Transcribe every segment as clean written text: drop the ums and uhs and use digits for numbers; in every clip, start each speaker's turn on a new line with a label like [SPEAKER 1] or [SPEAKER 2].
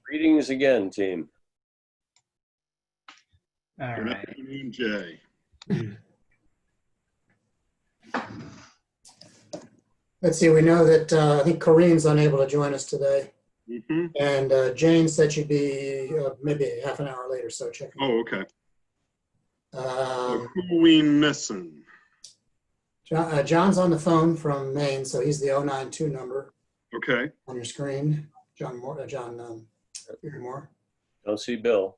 [SPEAKER 1] Greetings again, team.
[SPEAKER 2] All
[SPEAKER 3] Good
[SPEAKER 2] right.
[SPEAKER 3] afternoon, Jay.
[SPEAKER 4] Let's see, we know that I think Corinne's unable to join us today.
[SPEAKER 3] Mm-hmm.
[SPEAKER 4] And Jane said she'd be maybe half an hour later, so checking.
[SPEAKER 3] Oh, okay.
[SPEAKER 4] Um,
[SPEAKER 3] Who are we missing?
[SPEAKER 4] John's on the phone from Maine, so he's the 092 number
[SPEAKER 3] Okay.
[SPEAKER 4] on your screen. John Moore, Peter Moore.
[SPEAKER 1] Don't see Bill.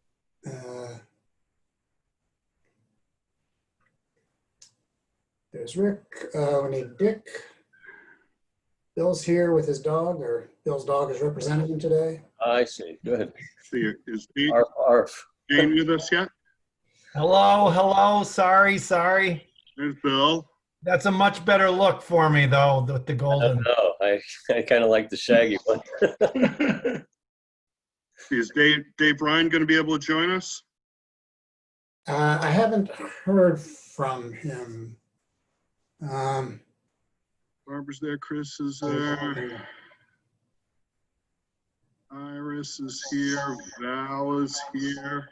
[SPEAKER 4] There's Rick. We need Dick. Bill's here with his dog, or Bill's dog is representing him today.
[SPEAKER 1] I see. Good.
[SPEAKER 3] See, is Jane
[SPEAKER 1] Arf, arf.
[SPEAKER 3] with us yet?
[SPEAKER 2] Hello, hello. Sorry.
[SPEAKER 3] There's Bill.
[SPEAKER 2] That's a much better look for me, though, with the golden.
[SPEAKER 1] No, I kind of like the shaggy one.
[SPEAKER 3] Is Dave Ryan going to be able to join us?
[SPEAKER 4] I haven't heard from him.
[SPEAKER 3] Barbara's there. Chris is there. Iris is here. Val is here.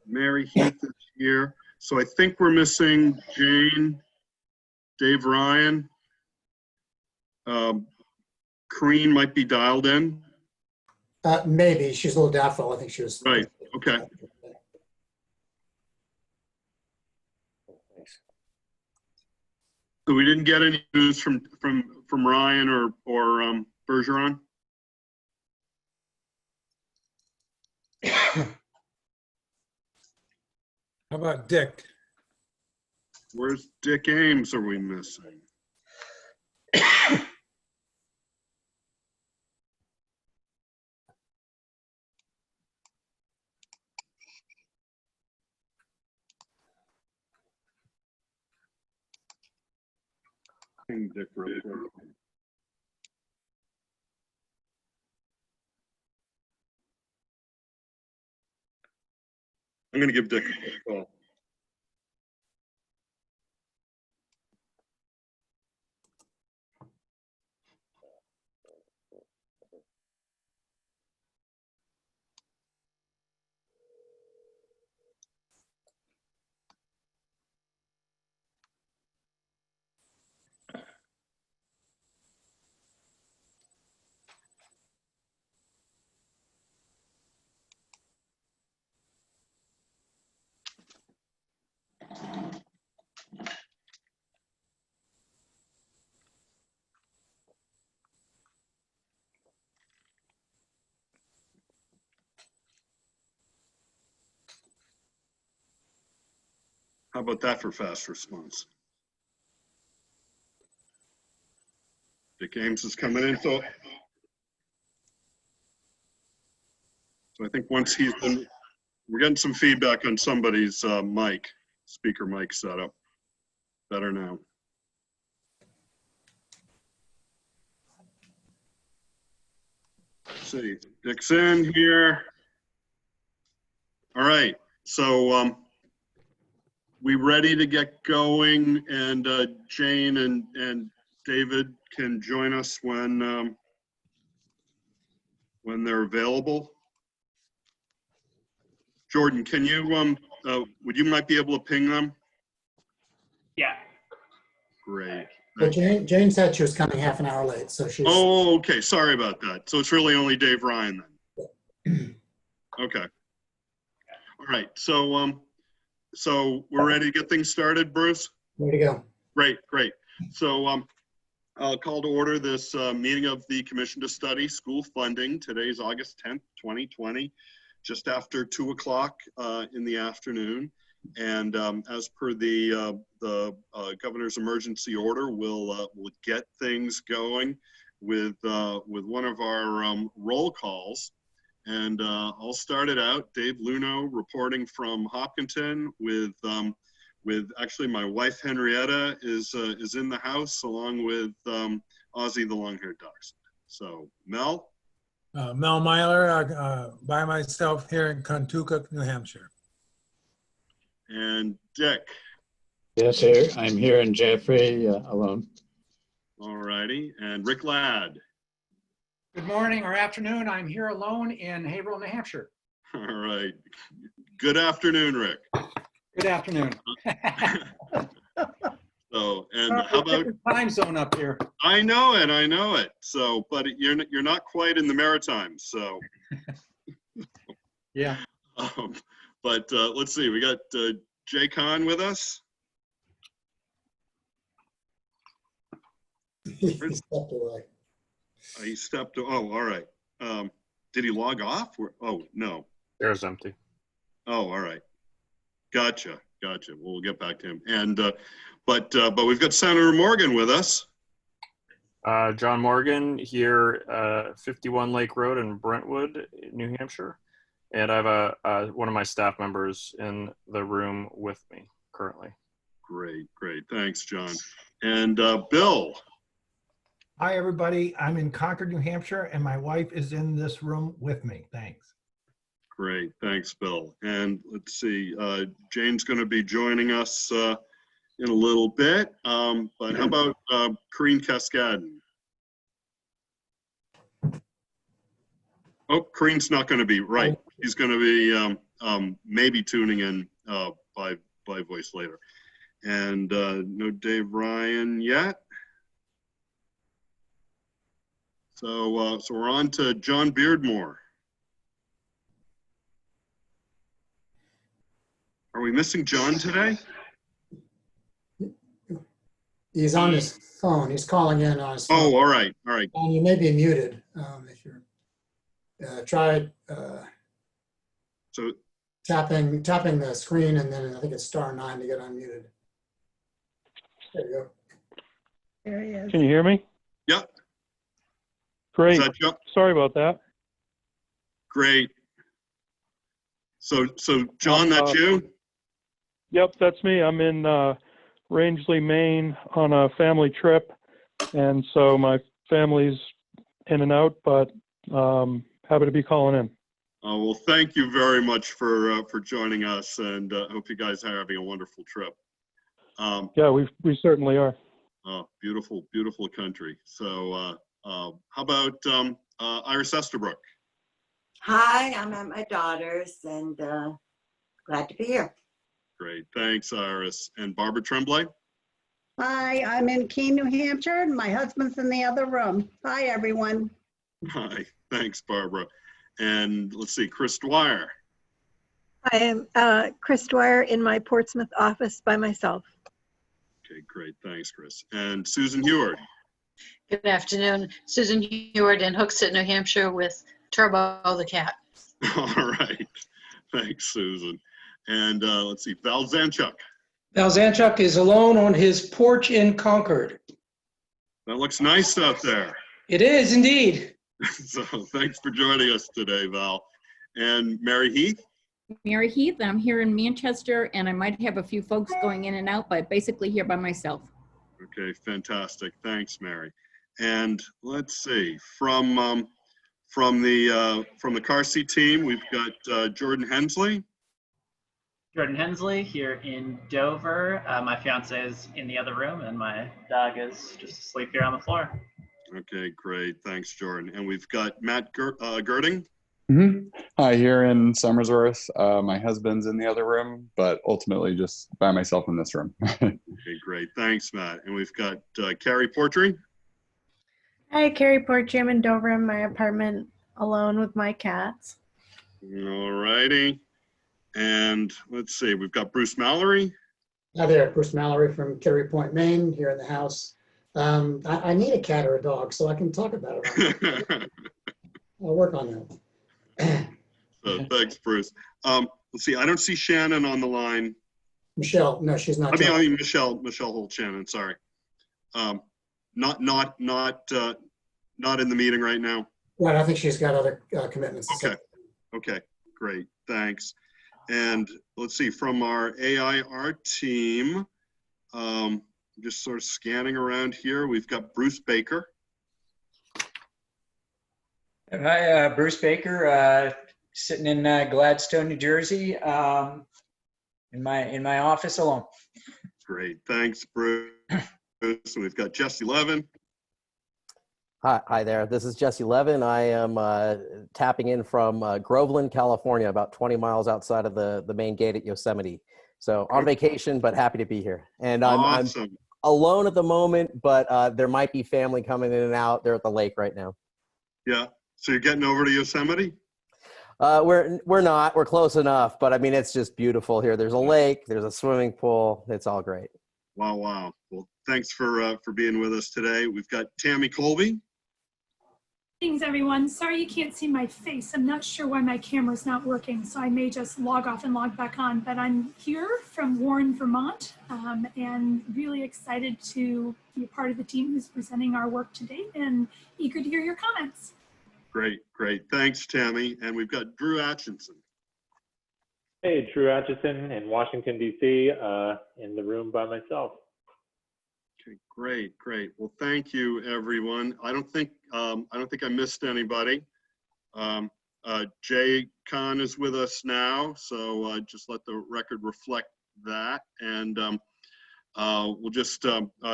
[SPEAKER 3] Mary Heath is here. So I think we're missing Jane, Dave Ryan. Corrine might be dialed in.
[SPEAKER 4] Maybe. She's a little doubtful. I think she was.
[SPEAKER 3] Right. Okay. So we didn't get any news from Ryan or Bergeron.
[SPEAKER 5] How about Dick?
[SPEAKER 3] Where's Dick Ames? Are we missing? Dick real quick. I'm going to give Dick a call. How about that for fast response? Dick Ames is coming in, so I think once he's been, we're getting some feedback on somebody's speaker mic setup. Better now. Let's see, Dick's in here. All right, so we ready to get going, and Jane and David can join us when they're available. Jordan, can you would you might be able to ping them?
[SPEAKER 6] Yeah.
[SPEAKER 3] Great.
[SPEAKER 4] But Jane said she was coming half an hour late, so she's.
[SPEAKER 3] Oh, okay. Sorry about that. So it's really only Dave Ryan then. Okay. All right. So so we're ready to get things started, Bruce?
[SPEAKER 4] Way to go.
[SPEAKER 3] Great. So I'll call to order this meeting of the Commission to Study School Funding. Today's August 10th, 2020, just after 2 o'clock in the afternoon. And as per the governor's emergency order, we'll get things going with one of our roll calls. And I'll start it out. Dave Luno reporting from Hopkinton with actually my wife Henrietta is in the house along with Ozzy the long-haired dachshund. So Mel.
[SPEAKER 5] Mel Myler, by myself here in Kentucky, New Hampshire.
[SPEAKER 3] And Dick.
[SPEAKER 7] Yes, I'm here in Jeffrey alone.
[SPEAKER 3] All righty. And Rick Ladd.
[SPEAKER 8] Good morning or afternoon. I'm here alone in Haverhill, New Hampshire.
[SPEAKER 3] All right. Good afternoon, Rick.
[SPEAKER 8] Good afternoon.
[SPEAKER 3] So, and how about,
[SPEAKER 8] Different time zone up here.
[SPEAKER 3] I know it. So, but you're not quite in the Maritimes, so.
[SPEAKER 8] Yeah.
[SPEAKER 3] But let's see, we got Jay Kahn with us.
[SPEAKER 4] He stepped away.
[SPEAKER 3] He stepped, oh, all right. Did he log off? Oh, no.
[SPEAKER 9] There's empty.
[SPEAKER 3] Oh, all right. Gotcha. We'll get back to him. And, but we've got Senator Morgan with us.
[SPEAKER 9] John Morgan here, 51 Lake Road in Brentwood, New Hampshire. And I have one of my staff members in the room with me currently.
[SPEAKER 3] Great. Thanks, John. And Bill.
[SPEAKER 2] Hi, everybody. I'm in Concord, New Hampshire, and my wife is in this room with me. Thanks.
[SPEAKER 3] Great. Thanks, Bill. And let's see, Jane's going to be joining us in a little bit. But how about Corrine Cascadin? Oh, Corrine's not going to be right. He's going to be maybe tuning in by voice later. And no Dave Ryan yet. So we're on to John Beardmore. Are we missing John today?
[SPEAKER 4] He's on his phone. He's calling in on his phone.
[SPEAKER 3] Oh, all right.
[SPEAKER 4] And you may be muted if you're try
[SPEAKER 3] So
[SPEAKER 4] tapping the screen, and then I think it's *9 to get unmuted. There you go.
[SPEAKER 10] There he is.
[SPEAKER 11] Can you hear me?
[SPEAKER 3] yeah,
[SPEAKER 11] Great.
[SPEAKER 3] is that John?
[SPEAKER 11] Sorry about that.
[SPEAKER 3] Great. So John, that's you?
[SPEAKER 11] Yep, that's me. I'm in Rangeley, Maine on a family trip. And so my family's in and out, but happy to be calling in.
[SPEAKER 3] Well, thank you very much for joining us, and hope you guys are having a wonderful trip.
[SPEAKER 11] Yeah, we certainly are.
[SPEAKER 3] Beautiful country. So how about Iris Estabrook?
[SPEAKER 10] Hi, I'm at my daughter's and glad to be here.
[SPEAKER 3] Great, thanks, Iris. And Barbara Tremblay?
[SPEAKER 12] Hi, I'm in Keene, New Hampshire, and my husband's in the other room. Hi, everyone.
[SPEAKER 3] Hi, thanks, Barbara. And let's see, Chris Dwyer.
[SPEAKER 13] I am Chris Dwyer in my Portsmouth office by myself.
[SPEAKER 3] Okay, great, thanks, Chris. And Susan Heward.
[SPEAKER 14] Good afternoon. Susan Heward in Hooksett, New Hampshire with Turbo the cat.
[SPEAKER 3] All right, thanks, Susan. And let's see, Val Zanchuk.
[SPEAKER 15] Val Zanchuk is alone on his porch in Concord.
[SPEAKER 3] That looks nice out there.
[SPEAKER 15] It is indeed.
[SPEAKER 3] So thanks for joining us today, Val. And Mary Heath?
[SPEAKER 16] Mary Heath, I'm here in Manchester, and I might have a few folks going in and out, but basically here by myself.
[SPEAKER 3] Okay, fantastic. Thanks, Mary. And let's see, from the car seat team, we've got Jordan Hensley.
[SPEAKER 6] Jordan Hensley here in Dover. My fiance is in the other room and my dog is just asleep here on the floor.
[SPEAKER 3] Okay, great. Thanks, Jordan. And we've got Matt Girding.
[SPEAKER 17] Hi, here in Somersworth. My husband's in the other room, but ultimately just by myself in this room.
[SPEAKER 3] Okay, great. Thanks, Matt. And we've got Carrie Portry.
[SPEAKER 18] Hi, Carrie Portry. I'm in Dover in my apartment alone with my cats.
[SPEAKER 3] All righty. And let's see, we've got Bruce Mallory.
[SPEAKER 4] Hi there, Bruce Mallory from Kittery Point, Maine, here in the house. I need a cat or a dog so I can talk about it. I'll work on that.
[SPEAKER 3] So thanks, Bruce. Let's see, I don't see Shannon on the line.
[SPEAKER 4] Michelle, no, she's not.
[SPEAKER 3] I mean Michelle Holt Shannon, sorry. Not in the meeting right now.
[SPEAKER 4] Right, I think she's got other commitments.
[SPEAKER 3] Okay, great, thanks. And let's see, from our AAR team, just sort of scanning around here, we've got Bruce Baker.
[SPEAKER 19] Hi, Bruce Baker, sitting in Gladstone, New Jersey, in my office alone.
[SPEAKER 3] Great, thanks, Bruce. And we've got Jesse Levin.
[SPEAKER 20] Hi there. This is Jesse Levin. I am tapping in from Groveland, California, about 20 miles outside of the main gate at Yosemite. So on vacation, but happy to be here. And I'm
[SPEAKER 3] Awesome.
[SPEAKER 20] alone at the moment, but there might be family coming in and out. They're at the lake right now.
[SPEAKER 3] Yeah. So you're getting over to Yosemite?
[SPEAKER 20] We're not. We're close enough, but I mean, it's just beautiful here. There's a lake. There's a swimming pool. It's all great.
[SPEAKER 3] Wow, wow. Well, thanks for being with us today. We've got Tammy Colby.
[SPEAKER 21] Greetings, everyone. Sorry you can't see my face. I'm not sure why my camera's not working, so I may just log off and log back on. But I'm here from Warren, Vermont, and really excited to be a part of the team who's presenting our work to date and eager to hear your comments.
[SPEAKER 3] Great, great. Thanks, Tammy. And we've got Drew Atchison.
[SPEAKER 22] Hey, Drew Atchison in Washington, D.C., in the room by myself.
[SPEAKER 3] Okay, great, great. Well, thank you, everyone. I don't think I missed anybody. Jay Kahn is with us now, so just let the record reflect that. And we'll just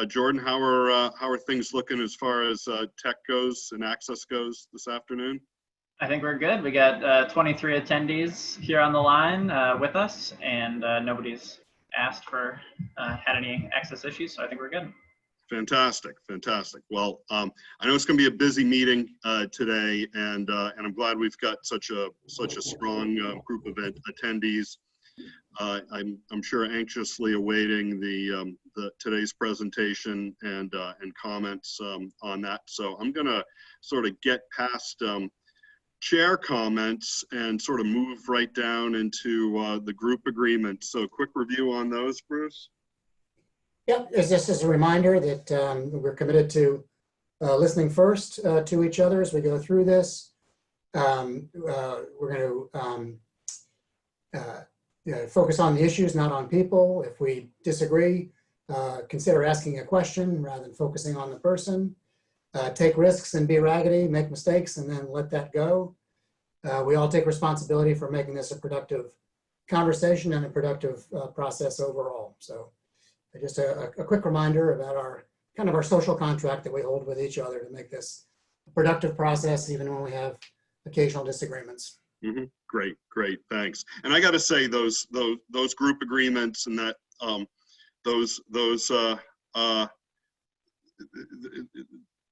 [SPEAKER 3] Jordan, how are things looking as far as tech goes and access goes this afternoon?
[SPEAKER 6] I think we're good. We got 23 attendees here on the line with us, and nobody's asked for had any access issues, so I think we're good.
[SPEAKER 3] Fantastic, fantastic. Well, I know it's going to be a busy meeting today, and I'm glad we've got such a strong group of attendees. I'm sure anxiously awaiting the today's presentation and comments on that. So I'm going to sort of get past chair comments and sort of move right down into the group agreement. So quick review on those, Bruce.
[SPEAKER 4] Yep, it's just as a reminder that we're committed to listening first to each other as we go through this. We're going to focus on the issues, not on people. If we disagree, consider asking a question rather than focusing on the person. Take risks and be raggedy, make mistakes, and then let that go. We all take responsibility for making this a productive conversation and a productive process overall. So just a quick reminder about our social contract that we hold with each other to make this a productive process, even when we have occasional disagreements.
[SPEAKER 3] Mm-hmm. Great, great, thanks. And I got to say, those group agreements and that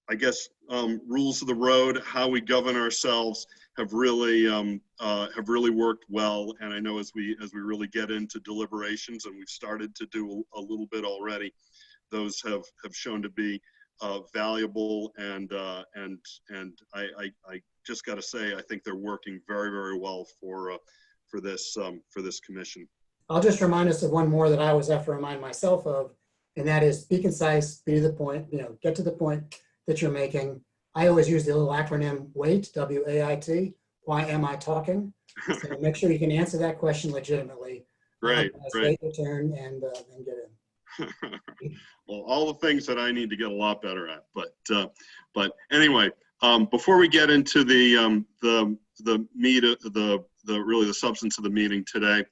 [SPEAKER 3] I guess rules of the road, how we govern ourselves, have really worked well. And I know as we really get into deliberations, and we've started to do a little bit already, those have shown to be valuable. And I just got to say, I think they're working very, very well for this commission.
[SPEAKER 4] I'll just remind us of one more that I always have to remind myself of, and that is be concise, be to the point. Get to the point that you're making. I always use the little acronym WAIT, W-A-I-T. Why am I talking? So make sure you can answer that question legitimately.
[SPEAKER 3] Right, right.
[SPEAKER 4] State your turn and get in.
[SPEAKER 3] Well, all the things that I need to get a lot better at. But anyway, before we get into the meat, really the substance of the meeting today,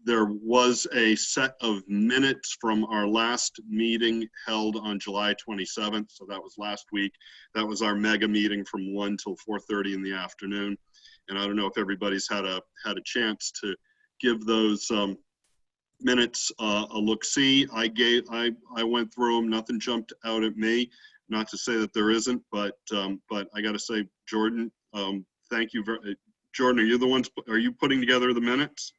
[SPEAKER 3] there was a set of minutes from our last meeting held on July 27th. So that was last week. That was our mega meeting from 1 till 4:30 in the afternoon. And I don't know if everybody's had a chance to give those minutes a look-see. I went through them. Nothing jumped out at me. Not to say that there isn't, but I got to say, Jordan, thank you very. Jordan, are you putting together the minutes?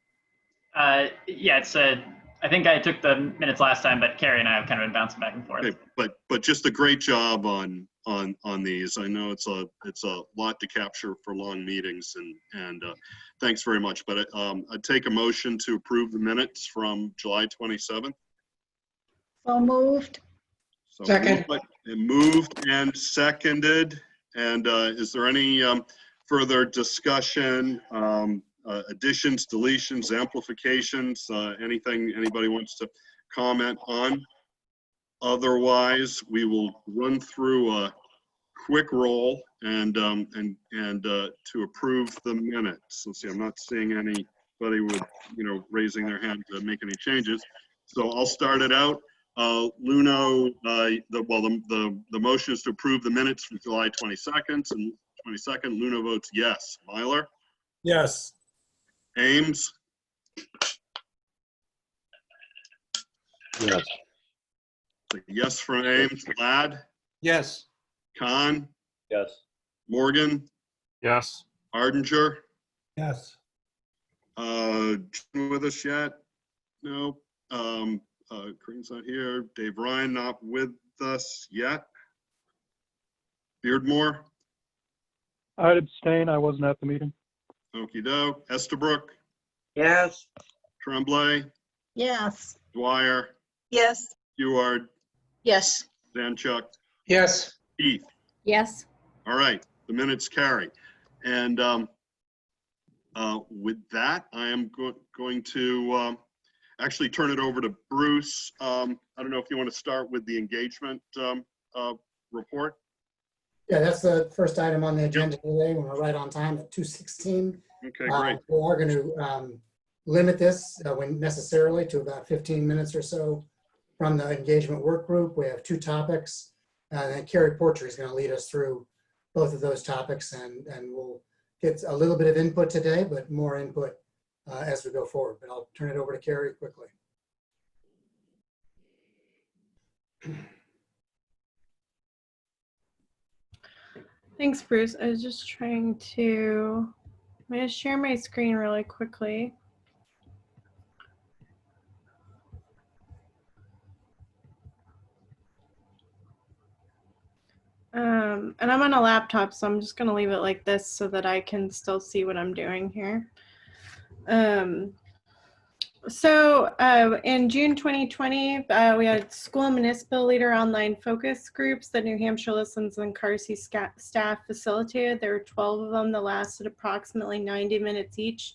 [SPEAKER 6] Yeah, it's I think I took the minutes last time, but Carrie and I have kind of been bouncing back and forth.
[SPEAKER 3] Okay, but just a great job on these. I know it's a lot to capture for long meetings, and thanks very much. But I'd take a motion to approve the minutes from July 27th.
[SPEAKER 12] So moved.
[SPEAKER 3] So
[SPEAKER 15] Second.
[SPEAKER 3] Moved and seconded. And is there any further discussion? Additions, deletions, amplifications, anything anybody wants to comment on? Otherwise, we will run through a quick roll and to approve the minutes. Let's see, I'm not seeing anybody with raising their hand to make any changes. So I'll start it out. Luno, the motion is to approve the minutes from July 22nd and 22nd. Luno votes yes. Myler?
[SPEAKER 2] Yes.
[SPEAKER 3] Ames?
[SPEAKER 7] Yes.
[SPEAKER 3] Yes from Ames. Ladd?
[SPEAKER 8] Yes.
[SPEAKER 3] Khan?
[SPEAKER 22] Yes.
[SPEAKER 3] Morgan?
[SPEAKER 9] Yes.
[SPEAKER 3] Ardinger?
[SPEAKER 2] Yes.
[SPEAKER 3] With us yet? No. Green's not here. Dave Ryan not with us yet. Beardmore?
[SPEAKER 11] I'd abstain. I wasn't at the meeting.
[SPEAKER 3] Okey doke. Estabrook?
[SPEAKER 10] Yes.
[SPEAKER 3] Tremblay?
[SPEAKER 12] Yes.
[SPEAKER 3] Dwyer?
[SPEAKER 14] Yes.
[SPEAKER 3] Heward?
[SPEAKER 14] Yes.
[SPEAKER 3] Zanchuk?
[SPEAKER 15] Yes.
[SPEAKER 3] Keith?
[SPEAKER 16] Yes.
[SPEAKER 3] All right, the minutes carry. And with that, I am going to actually turn it over to Bruce. I don't know if you want to start with the engagement report.
[SPEAKER 4] Yeah, that's the first item on the agenda today. We're right on time at 2:16.
[SPEAKER 3] Okay, great.
[SPEAKER 4] We are going to limit this when necessarily to about 15 minutes or so from the engagement work group. We have 2 topics. And Carrie Porcher is going to lead us through both of those topics, and we'll get a little bit of input today, but more input as we go forward. But I'll turn it over to Carrie quickly.
[SPEAKER 18] Thanks, Bruce. I was just trying to, I'm going to share my screen really quickly. And I'm on a laptop, so I'm just going to leave it like this so that I can still see what I'm doing here. In June 2020, we had school and municipal leader online focus groups that New Hampshire Listens and CARSI staff facilitated. There were 12 of them that lasted approximately 90 minutes each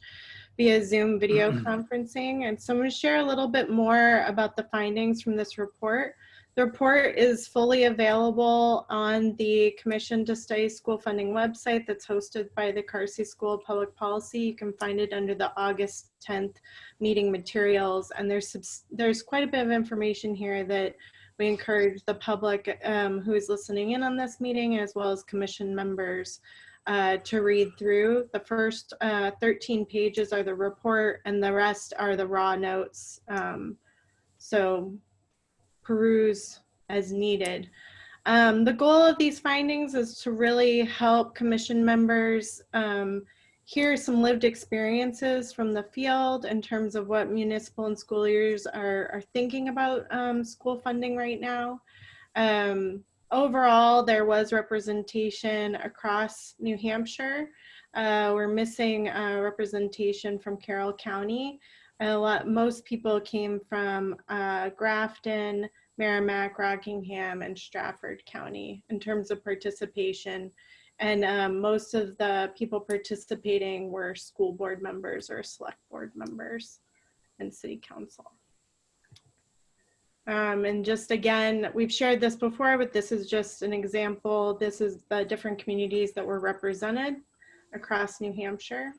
[SPEAKER 18] via Zoom video conferencing. And so I'm going to share a little bit more about the findings from this report. The report is fully available on the Commission to Study School Funding website that's hosted by the CARSI School of Public Policy. You can find it under the August 10th meeting materials, and there's quite a bit of information here that we encourage the public who is listening in on this meeting, as well as Commission members, to read through. The first 13 pages are the report, and the rest are the raw notes. So peruse as needed. The goal of these findings is to really help Commission members hear some lived experiences from the field in terms of what municipal and school leaders are thinking about school funding right now. Overall, there was representation across New Hampshire. We're missing representation from Carroll County. Most people came from Grafton, Merrimack, Rockingham, and Stratford County in terms of participation. And most of the people participating were school board members or select board members and city council. And just again, we've shared this before, but this is just an example. This is the different communities that were represented across New Hampshire.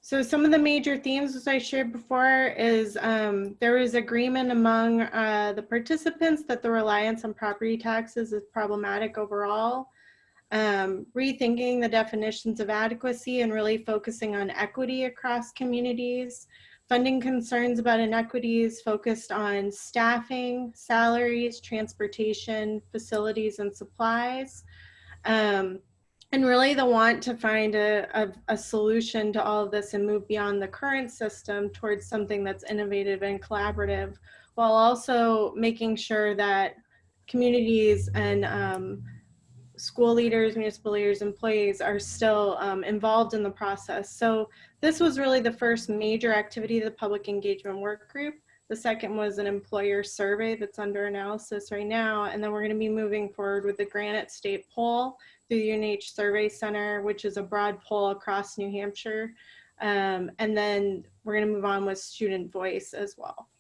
[SPEAKER 18] So some of the major themes, as I shared before, is there is agreement among the participants that the reliance on property taxes is problematic overall. Rethinking the definitions of adequacy and really focusing on equity across communities. Funding concerns about inequities focused on staffing, salaries, transportation, facilities, and supplies. And really the want to find a solution to all of this and move beyond the current system towards something that's innovative and collaborative, while also making sure that communities and school leaders, municipal leaders, employees are still involved in the process. So this was really the first major activity of the public engagement work group. The second was an employer survey that's under analysis right now. And then we're going to be moving forward with the Granite State Poll through the UNH Survey Center, which is a broad poll across New Hampshire. And then we're going to move on with student voice as well.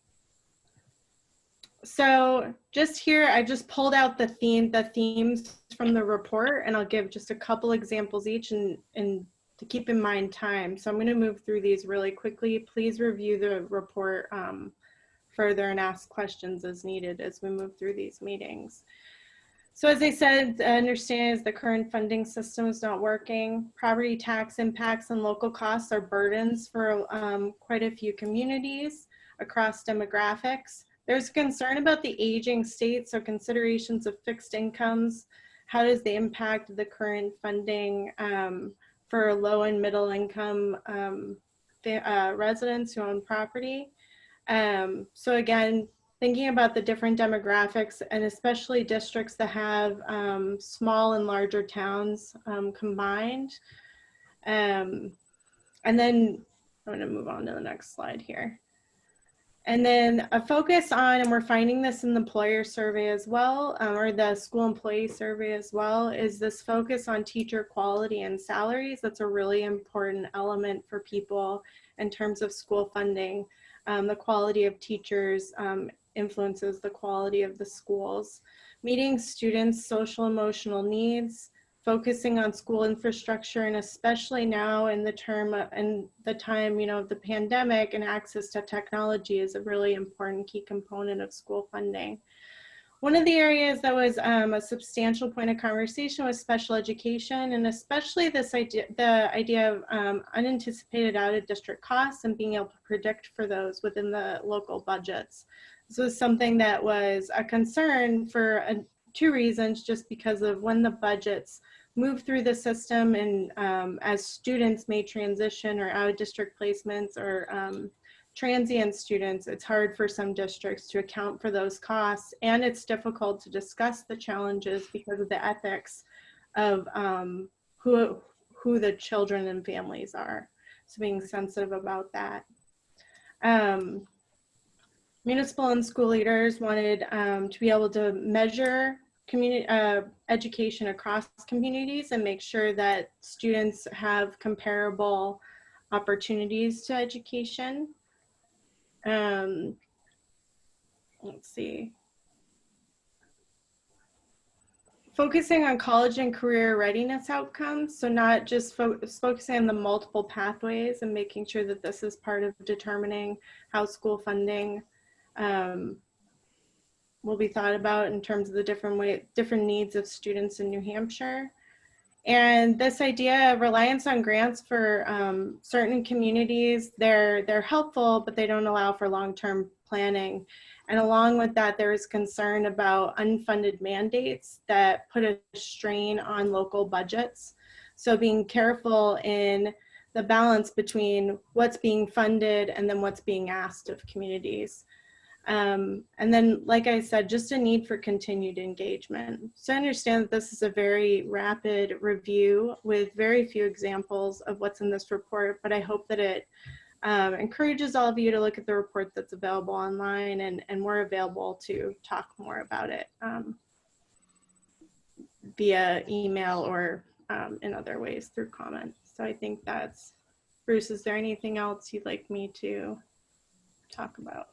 [SPEAKER 18] So just here, I just pulled out the themes from the report, and I'll give just a couple examples each and to keep in mind time. So I'm going to move through these really quickly. Please review the report further and ask questions as needed as we move through these meetings. So as I said, the understanding is the current funding system is not working. Property tax impacts and local costs are burdens for quite a few communities across demographics. There's concern about the aging state, so considerations of fixed incomes. How does the impact of the current funding for low and middle income residents who own property? So again, thinking about the different demographics and especially districts that have small and larger towns combined. And then I'm gonna move on to the next slide here. And then a focus on, and we're finding this in the employer survey as well, or the school employee survey as well, is this focus on teacher quality and salaries. That's a really important element for people in terms of school funding. The quality of teachers influences the quality of the schools. Meeting students' social emotional needs, focusing on school infrastructure, and especially now in the time, of the pandemic, and access to technology is a really important key component of school funding. One of the areas that was a substantial point of conversation was special education, and especially the idea of unanticipated out-of-district costs and being able to predict for those within the local budgets. This was something that was a concern for two reasons, just because of when the budgets move through the system and as students may transition or out-of-district placements or transient students, it's hard for some districts to account for those costs, and it's difficult to discuss the challenges because of the ethics of who the children and families are. So being sensitive about that. Municipal and school leaders wanted to be able to measure community education across communities and make sure that students have comparable opportunities to education. Let's see. Focusing on college and career readiness outcomes, so not just focusing on the multiple pathways and making sure that this is part of determining how school funding will be thought about in terms of the different needs of students in New Hampshire. And this idea of reliance on grants for certain communities, they're helpful, but they don't allow for long-term planning. And along with that, there is concern about unfunded mandates that put a strain on local budgets. So being careful in the balance between what's being funded and then what's being asked of communities. And then, like I said, just a need for continued engagement. So I understand that this is a very rapid review with very few examples of what's in this report, but I hope that it encourages all of you to look at the report that's available online, and we're available to talk more about it via email or in other ways through comments. So I think that's, Bruce, is there anything else you'd like me to talk about?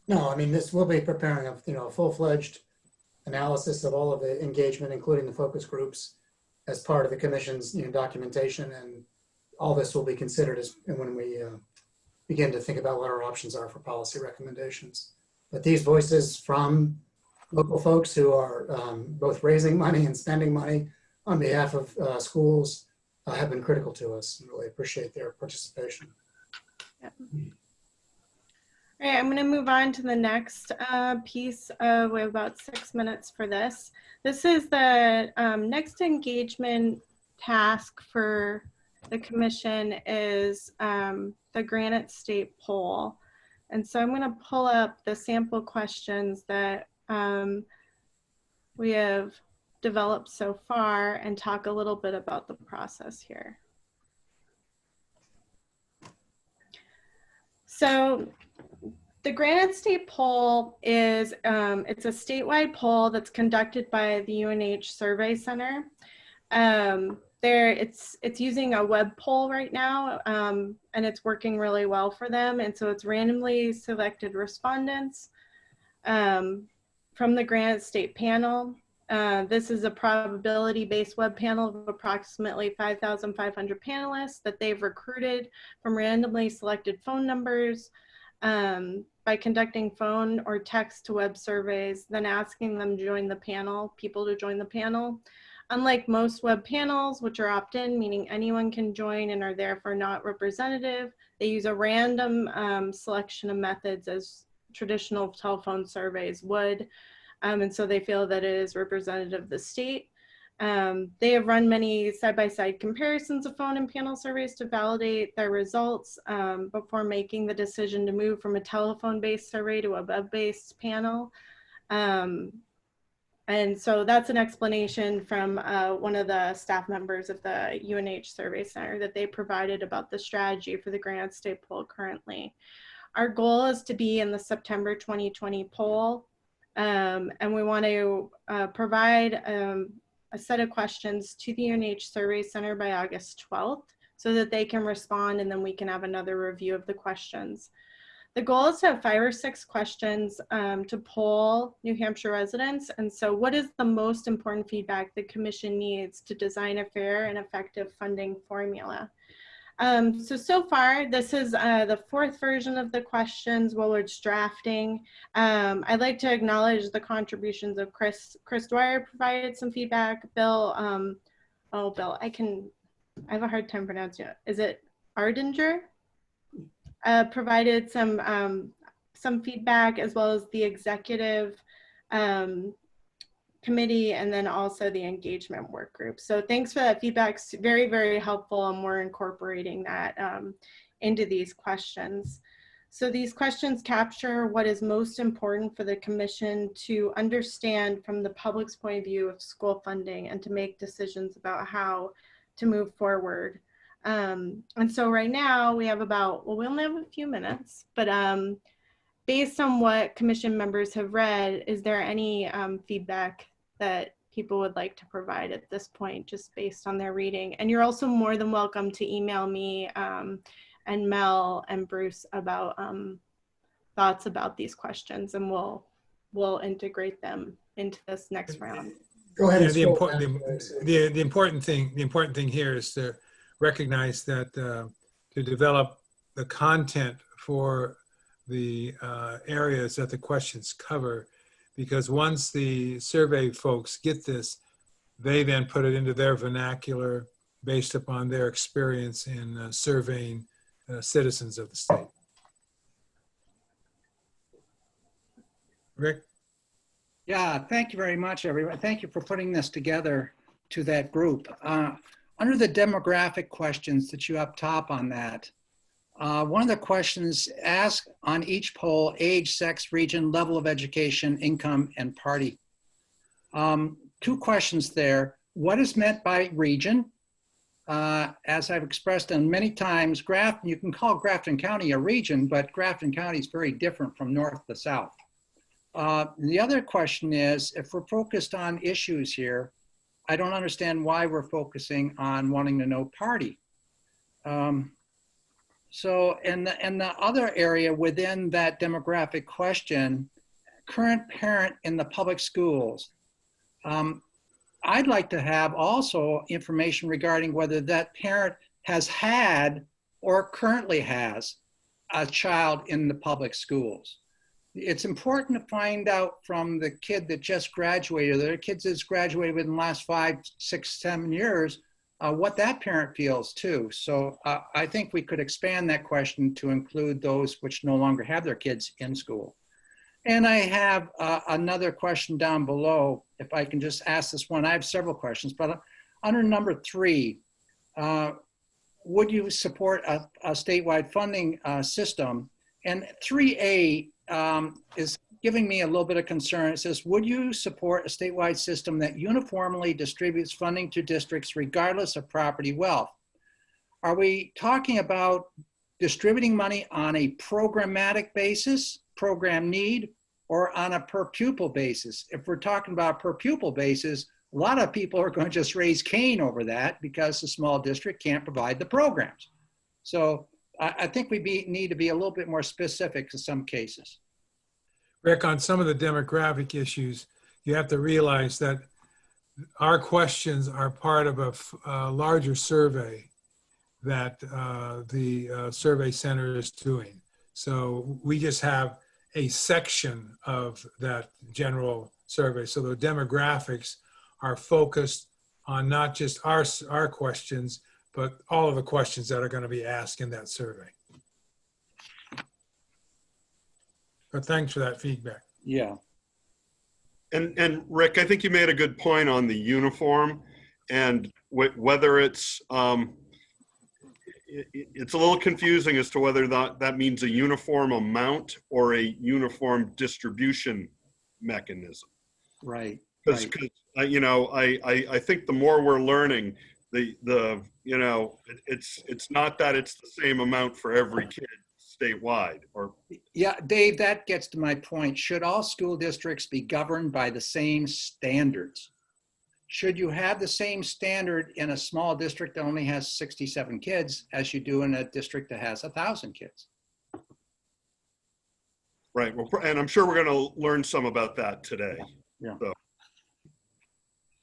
[SPEAKER 4] No, I mean, this will be preparing a full-fledged analysis of all of the engagement, including the focus groups, as part of the commission's documentation, and all this will be considered when we begin to think about what our options are for policy recommendations. But these voices from local folks who are both raising money and spending money on behalf of schools have been critical to us, and really appreciate their participation.
[SPEAKER 18] Yeah. All right, I'm going to move on to the next piece. We have about 6 minutes for this. This is the next engagement task for the commission is the Granite State poll. And so I'm going to pull up the sample questions that we have developed so far and talk a little bit about the process here. So the Granite State poll is, it's a statewide poll that's conducted by the UNH Survey Center. It's using a web poll right now, and it's working really well for them. And so it's randomly selected respondents from the Granite State panel. This is a probability-based web panel of approximately 5,500 panelists that they've recruited from randomly selected phone numbers by conducting phone or text to web surveys, then asking them to join the panel, people to join the panel. Unlike most web panels, which are opt-in, meaning anyone can join and are therefore not representative, they use a random selection of methods as traditional telephone surveys would. And so they feel that it is representative of the state. They have run many side-by-side comparisons of phone and panel surveys to validate their results before making the decision to move from a telephone-based survey to a web-based panel. And so that's an explanation from one of the staff members of the UNH Survey Center that they provided about the strategy for the Granite State poll currently. Our goal is to be in the September 2020 poll, and we want to provide a set of questions to the UNH Survey Center by August 12th so that they can respond, and then we can have another review of the questions. The goal is to have 5 or 6 questions to poll New Hampshire residents. And so what is the most important feedback the commission needs to design a fair and effective funding formula? So far, this is the 4th version of the questions while it's drafting. I'd like to acknowledge the contributions of Chris Dwyer provided some feedback. Bill, Bill, I have a hard time pronouncing it. Is it Ardinger? Provided some feedback, as well as the executive committee, and then also the engagement work group. So thanks for that feedback. It's very, very helpful, and we're incorporating that into these questions. So these questions capture what is most important for the commission to understand from the public's point of view of school funding and to make decisions about how to move forward. And so right now we have about, well, we only have a few minutes, but based on what commission members have read, is there any feedback that people would like to provide at this point, just based on their reading? And you're also more than welcome to email me and Mel and Bruce about thoughts about these questions, and we'll integrate them into this next round.
[SPEAKER 4] Go ahead.
[SPEAKER 2] Yeah, the important thing here is to recognize that to develop the content for the areas that the questions cover, because once the survey folks get this, they then put it into their vernacular based upon their experience in surveying citizens of the state. Rick?
[SPEAKER 8] Yeah, thank you very much, everyone. Thank you for putting this together to that group. Under the demographic questions that you up top on that, one of the questions asked on each poll: age, sex, region, level of education, income, and party. 2 questions there. What is meant by region? As I've expressed on many times, Grafton, you can call Grafton County a region, but Grafton County is very different from north to south. The other question is, if we're focused on issues here, I don't understand why we're focusing on wanting to know party. So, and the other area within that demographic question, current parent in the public schools. I'd like to have also information regarding whether that parent has had or currently has a child in the public schools. It's important to find out from the kid that just graduated, their kids that's graduated within the last 5, 6, 7 years, what that parent feels too. So I think we could expand that question to include those which no longer have their kids in school. And I have another question down below, if I can just ask this one. I have several questions, but under number 3, would you support a statewide funding system? And 3A is giving me a little bit of concern. It says, would you support a statewide system that uniformly distributes funding to districts regardless of property wealth? Are we talking about distributing money on a programmatic basis, program need, or on a per pupil basis? If we're talking about per pupil basis, a lot of people are going to just raise Cain over that because the small district can't provide the programs. So I think we need to be a little bit more specific in some cases.
[SPEAKER 2] Rick, on some of the demographic issues, you have to realize that our questions are part of a larger survey that the Survey Center is doing. So we just have a section of that general survey. So the demographics are focused on not just our questions, but all of the questions that are going to be asked in that survey. But thanks for that feedback.
[SPEAKER 15] Yeah.
[SPEAKER 3] And Rick, I think you made a good point on the uniform, and whether it's it's a little confusing as to whether that means a uniform amount or a uniform distribution mechanism.
[SPEAKER 15] Right.
[SPEAKER 3] Because you know, I think the more we're learning, the you know, it's not that it's the same amount for every kid statewide. Or
[SPEAKER 8] Yeah, Dave, that gets to my point. Should all school districts be governed by the same standards? Should you have the same standard in a small district that only has 67 kids as you do in a district that has 1,000 kids?
[SPEAKER 3] Right. Well, and I'm sure we're going to learn some about that today.
[SPEAKER 8] Yeah.
[SPEAKER 3] So,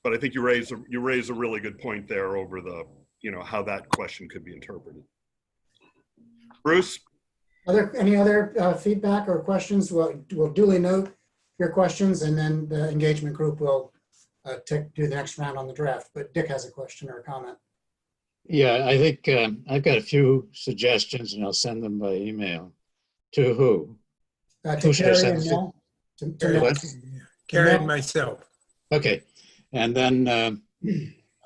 [SPEAKER 3] but I think you raise a really good point there over the, you know, how that question could be interpreted. Bruce?
[SPEAKER 4] Are there any other feedback or questions? We'll duly note your questions, and then the engagement group will do the next round on the draft. But Dick has a question or a comment.
[SPEAKER 7] Yeah, I think I've got a few suggestions, and I'll send them by email. To who?
[SPEAKER 4] To Carrie and Mel.
[SPEAKER 2] Carrie and myself.
[SPEAKER 7] Okay, and then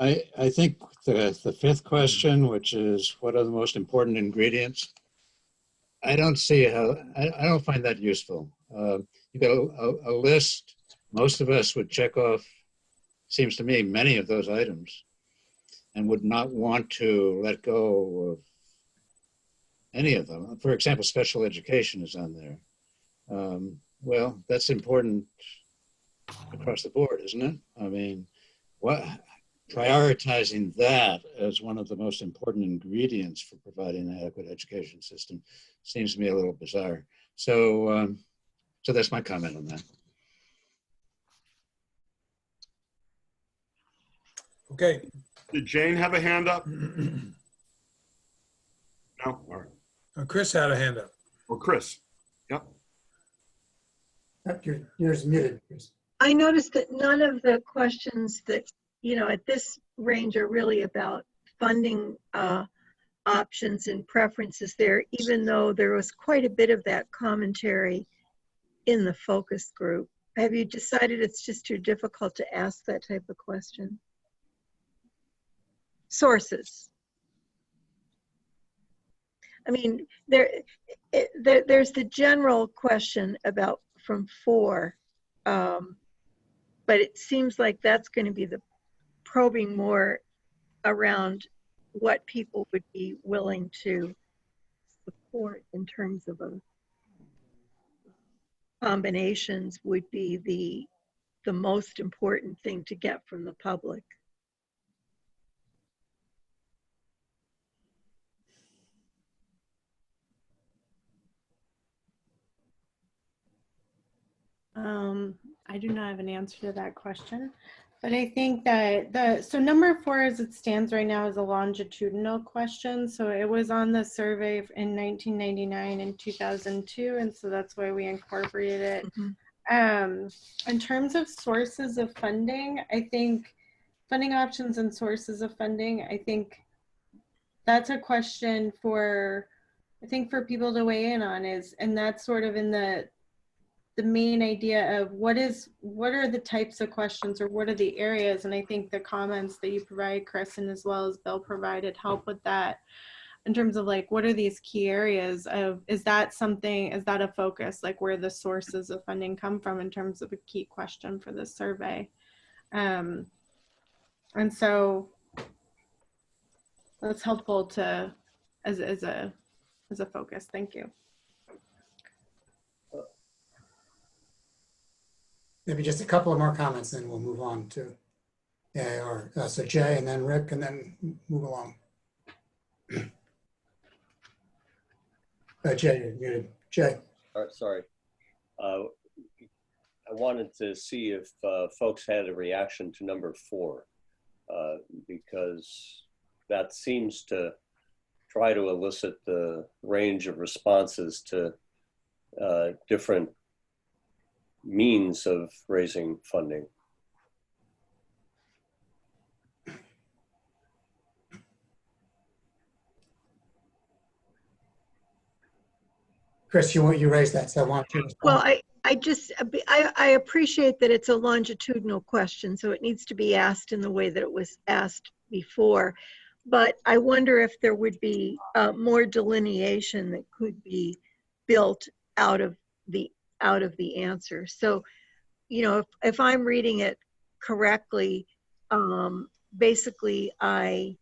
[SPEAKER 7] I think the fifth question, which is what are the most important ingredients? I don't see how, I don't find that useful. You got a list. Most of us would check off, seems to me, many of those items, and would not want to let go of any of them. For example, special education is on there. Well, that's important across the board, isn't it? I mean, prioritizing that as one of the most important ingredients for providing an adequate education system seems to me a little bizarre. So, so that's my comment on that.
[SPEAKER 2] Okay.
[SPEAKER 3] Did Jane have a hand up? No? All right.
[SPEAKER 2] Chris had a hand up.
[SPEAKER 3] Or Chris. Yep.
[SPEAKER 4] Yours muted, Chris.
[SPEAKER 13] I noticed that none of the questions that, you know, at this range are really about funding options and preferences there, even though there was quite a bit of that commentary in the focus group. Have you decided it's just too difficult to ask that type of question? Sources. I mean, there's the general question about from 4, but it seems like that's going to be the probing more around what people would be willing to support in terms of combinations would be the most important thing to get from the public.
[SPEAKER 18] I do not have an answer to that question, but I think that so number 4 as it stands right now is a longitudinal question. So it was on the survey in 1999 and 2002, and so that's why we incorporated it. Mm-hmm. In terms of sources of funding, I think funding options and sources of funding, I think that's a question for, I think for people to weigh in on and that's sort of in the main idea of what are the types of questions or what are the areas, and I think the comments that you provide, Chris, and as well as Bill provided help with that in terms of like what are these key areas of, is that a focus, like where the sources of funding come from in terms of a key question for this survey. And so that's helpful to as a focus. Thank you.
[SPEAKER 4] Maybe just a couple of more comments, then we'll move on to AAR. So Jay, and then Rick, and then move along. Jay, you're muted. Jay.
[SPEAKER 1] Sorry. I wanted to see if folks had a reaction to number 4, because that seems to try to elicit the range of responses to different means of raising funding.
[SPEAKER 4] Chris, you raised that, so I want you to respond.
[SPEAKER 13] Well, I appreciate that it's a longitudinal question, so it needs to be asked in the way that it was asked before. But I wonder if there would be more delineation that could be built out of the answer. So, you know, if I'm reading it correctly, basically I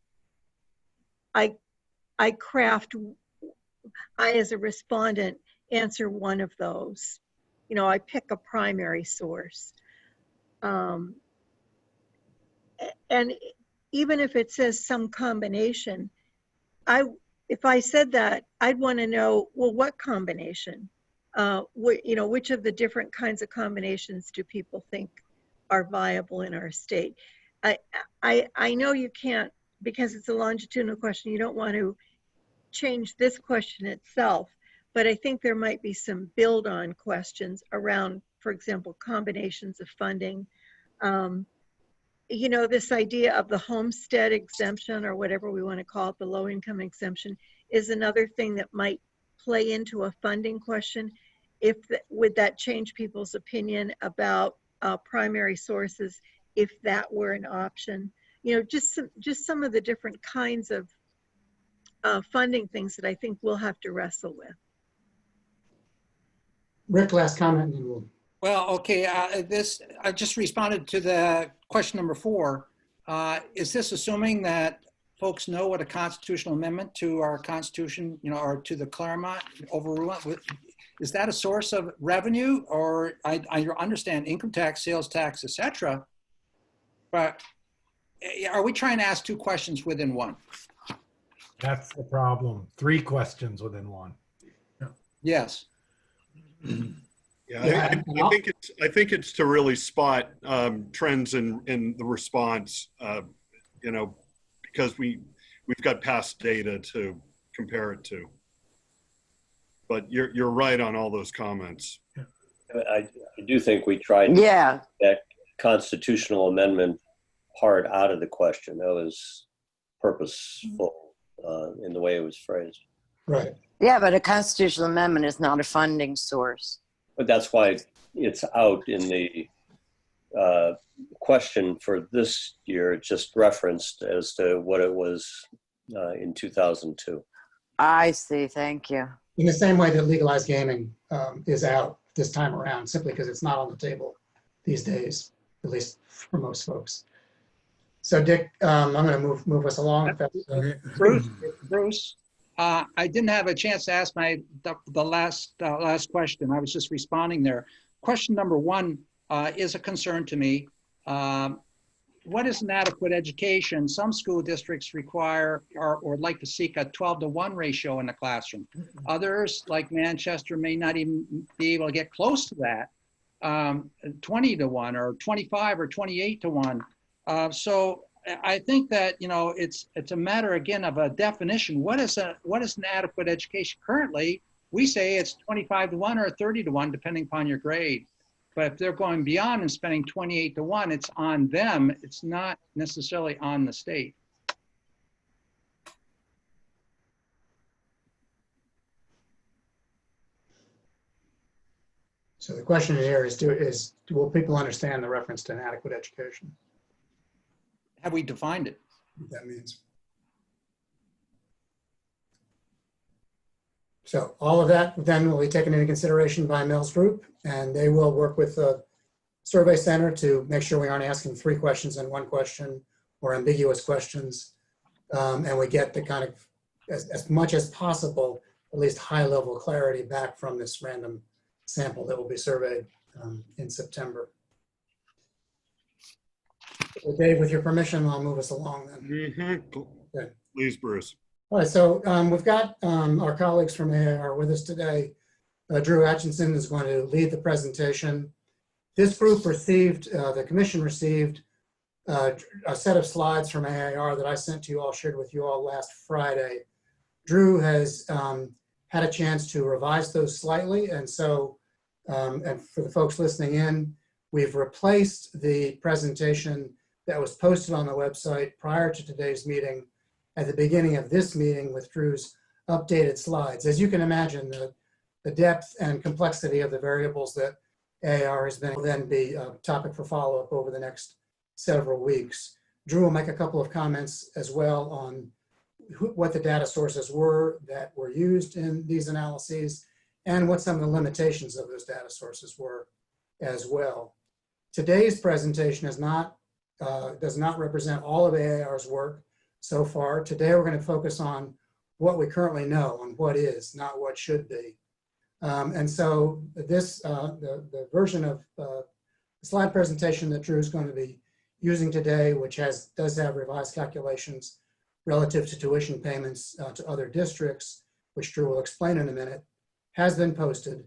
[SPEAKER 13] as a respondent answer one of those. You know, I pick a primary source. And even if it says some combination, if I said that, I'd want to know, well, what combination? You know, which of the different kinds of combinations do people think are viable in our state? I know you can't, because it's a longitudinal question, you don't want to change this question itself, but I think there might be some build-on questions around, for example, combinations of funding. You know, this idea of the homestead exemption, or whatever we want to call it, the low-income exemption, is another thing that might play into a funding question. Would that change people's opinion about primary sources if that were an option? You know, just some of the different kinds of funding things that I think we'll have to wrestle with.
[SPEAKER 4] Rick, last comment, and then we'll.
[SPEAKER 8] Well, okay, I just responded to the question number 4. Is this assuming that folks know what a constitutional amendment to our Constitution, you know, or to the Claremont overrule? Is that a source of revenue? Or I understand income tax, sales tax, etc. But are we trying to ask 2 questions within one?
[SPEAKER 5] That's the problem. 3 questions within one.
[SPEAKER 8] Yes.
[SPEAKER 3] Yeah, I think it's to really spot trends in the response, you know, because we've got past data to compare it to. But you're right on all those comments.
[SPEAKER 1] I do think we tried that constitutional amendment part out of the question. That was purposeful in the way it was phrased.
[SPEAKER 4] Right.
[SPEAKER 10] Yeah, but a constitutional amendment is not a funding source.
[SPEAKER 1] But that's why it's out in the question for this year. It's just referenced as to what it was in 2002.
[SPEAKER 10] I see, thank you.
[SPEAKER 4] In the same way that legalized gaming is out this time around, simply because it's not on the table these days, at least for most folks. So Dick, I'm going to move us along.
[SPEAKER 8] Bruce, I didn't have a chance to ask the last question. I was just responding there. Question number 1 is a concern to me. What is an adequate education? Some school districts require or like to seek a 12-to-1 ratio in the classroom. Others, like Manchester, may not even be able to get close to that, 20-to-1 or 25 or 28-to-1. So I think that, you know, it's a matter again of a definition. What is an adequate education? Currently, we say it's 25-to-1 or 30-to-1, depending upon your grade. But if they're going beyond and spending 28-to-1, it's on them. It's not necessarily on the state.
[SPEAKER 4] So the question here is will people understand the reference to an adequate education?
[SPEAKER 8] Have we defined it?
[SPEAKER 4] What that means. So all of that then will be taken into consideration by Mel's group, and they will work with the Survey Center to make sure we aren't asking 3 questions in 1 question or ambiguous questions. And we get the kind of, as much as possible, at least high-level clarity back from this random sample that will be surveyed in September. So Dave, with your permission, I'll move us along then. Okay.
[SPEAKER 3] Please, Bruce.
[SPEAKER 4] All right, so we've got our colleagues from AAR with us today. Drew Atchison is going to lead the presentation. This group received, the commission received a set of slides from AAR that I sent to you all, shared with you all last Friday. Drew has had a chance to revise those slightly. And so, and for the folks listening in, we've replaced the presentation that was posted on the website prior to today's meeting at the beginning of this meeting with Drew's updated slides. As you can imagine, the depth and complexity of the variables that AAR has been will then be a topic for follow-up over the next several weeks. Drew will make a couple of comments as well on what the data sources were that were used in these analyses and what some of the limitations of those data sources were as well. Today's presentation is not, does not represent all of AAR's work so far. Today we're going to focus on what we currently know, on what is, not what should be. And so this, the version of the slide presentation that Drew is going to be using today, which does have revised calculations relative to tuition payments to other districts, which Drew will explain in a minute, has been posted.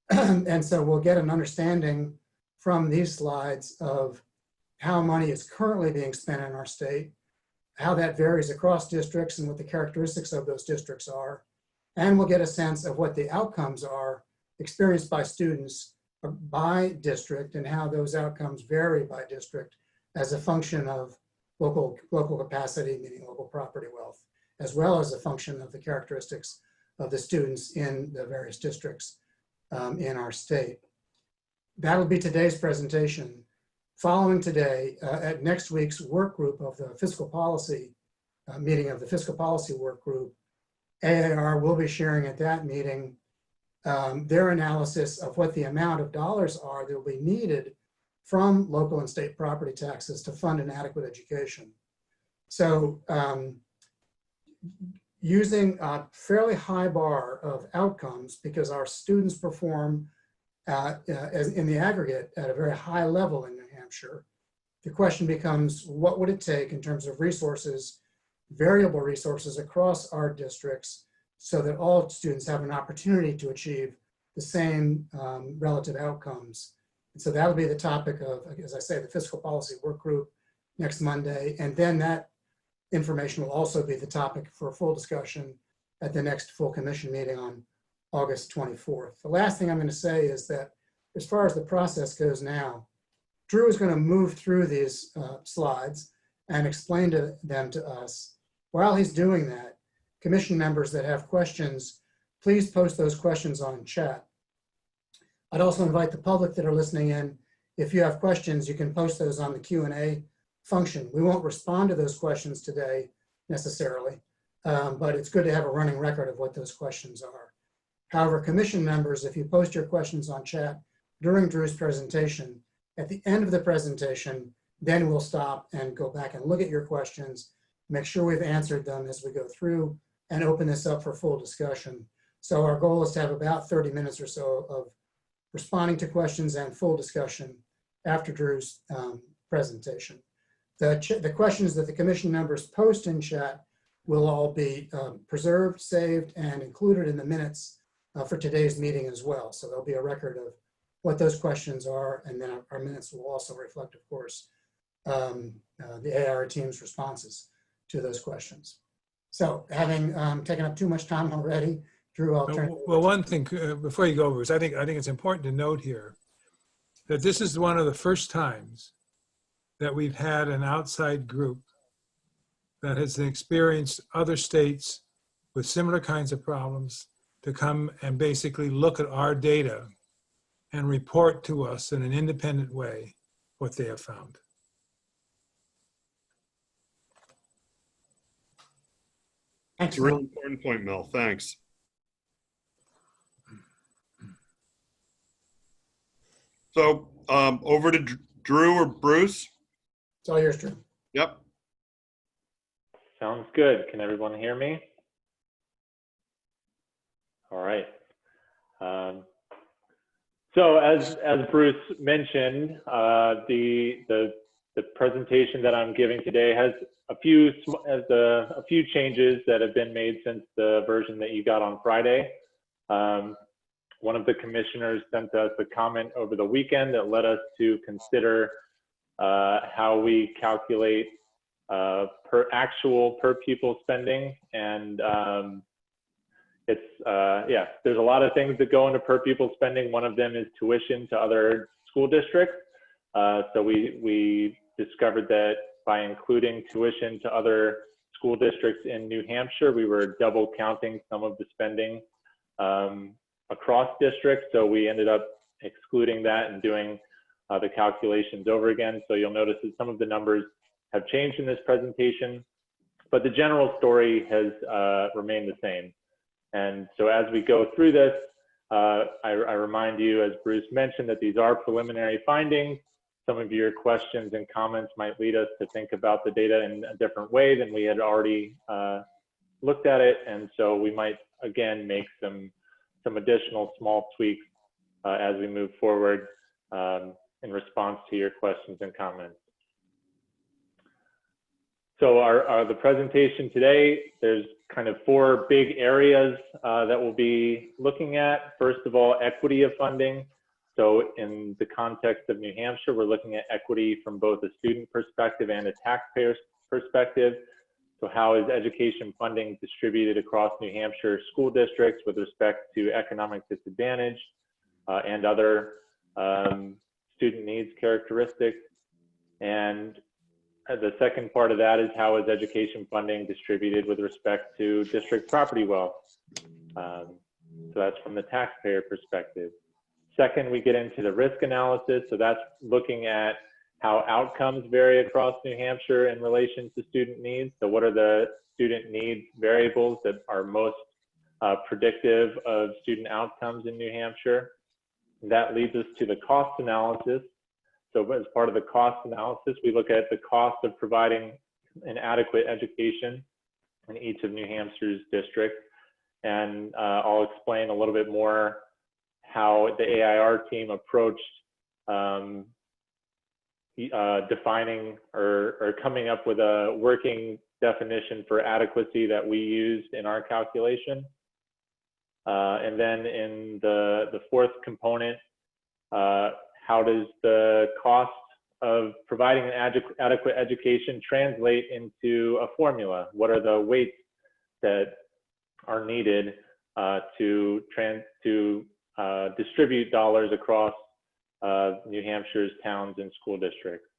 [SPEAKER 4] And so we'll get an understanding from these slides of how money is currently being spent in our state, how that varies across districts and what the characteristics of those districts are. And we'll get a sense of what the outcomes are experienced by students by district and how those outcomes vary by district as a function of local capacity, meaning local property wealth, as well as a function of the characteristics of the students in the various districts in our state. That'll be today's presentation. Following today, at next week's work group of the fiscal policy, meeting of the fiscal policy work group, AAR will be sharing at that meeting their analysis of what the amount of dollars are that will be needed from local and state property taxes to fund an adequate education. So using a fairly high bar of outcomes, because our students perform in the aggregate at a very high level in New Hampshire, the question becomes, what would it take in terms of resources, variable resources across our districts, so that all students have an opportunity to achieve the same relative outcomes. And so that'll be the topic of, as I say, the fiscal policy work group next Monday. And then that information will also be the topic for a full discussion at the next full commission meeting on August 24th. The last thing I'm going to say is that as far as the process goes now, Drew is going to move through these slides and explain them to us. While he's doing that, commission members that have questions, please post those questions on chat. I'd also invite the public that are listening in, if you have questions, you can post those on the Q&A function. We won't respond to those questions today necessarily, but it's good to have a running record of what those questions are. However, commission members, if you post your questions on chat during Drew's presentation, at the end of the presentation, then we'll stop and go back and look at your questions, make sure we've answered them as we go through, and open this up for full discussion. So our goal is to have about 30 minutes or so of responding to questions and full discussion after Drew's presentation. The questions that the commission members post in chat will all be preserved, saved, and included in the minutes for today's meeting as well. So there'll be a record of what those questions are, and then our minutes will also reflect, of course, the AAR team's responses to those questions. So having taken up too much time already, Drew, I'll turn.
[SPEAKER 2] Well, one thing before you go over is I think it's important to note here that this is one of the first times that we've had an outside group that has experienced other states with similar kinds of problems to come and basically look at our data and report to us in an independent way what they have found.
[SPEAKER 3] That's a really important point, Mel. Thanks. So over to Drew or Bruce.
[SPEAKER 4] It's all yours, Drew.
[SPEAKER 3] Yep.
[SPEAKER 22] Sounds good. Can everyone hear me? All right. So as Bruce mentioned, the presentation that I'm giving today has a few changes that have been made since the version that you got on Friday. One of the commissioners sent us a comment over the weekend that led us to consider how we calculate per pupil spending, and it's, yeah, there's a lot of things that go into per pupil spending. One of them is tuition to other school districts. So we discovered that by including tuition to other school districts in New Hampshire, we were double counting some of the spending across districts. So we ended up excluding that and doing the calculations over again. So you'll notice that some of the numbers have changed in this presentation, but the general story has remained the same. And so as we go through this, I remind you, as Bruce mentioned, that these are preliminary findings. Some of your questions and comments might lead us to think about the data in a different way than we had already looked at it. And so we might, again, make some additional small tweaks as we move forward in response to your questions and comments. So the presentation today, there's kind of 4 big areas that we'll be looking at. First of all, equity of funding. So in the context of New Hampshire, we're looking at equity from both a student perspective and a taxpayer perspective. So how is education funding distributed across New Hampshire school districts with respect to economic disadvantage and other student needs characteristics? And the second part of that is how is education funding distributed with respect to district property wealth? So that's from the taxpayer perspective. Second, we get into the risk analysis. So that's looking at how outcomes vary across New Hampshire in relation to student needs. So what are the student needs variables that are most predictive of student outcomes in New Hampshire? That leads us to the cost analysis. So as part of the cost analysis, we look at the cost of providing an adequate education in each of New Hampshire's districts. And I'll explain a little bit more how the AAR team approached defining or coming up with a working definition for adequacy that we used in our calculation. And then in the fourth component, how does the cost of providing an adequate education translate into a formula? What are the weights that are needed to distribute dollars across New Hampshire's towns and school districts?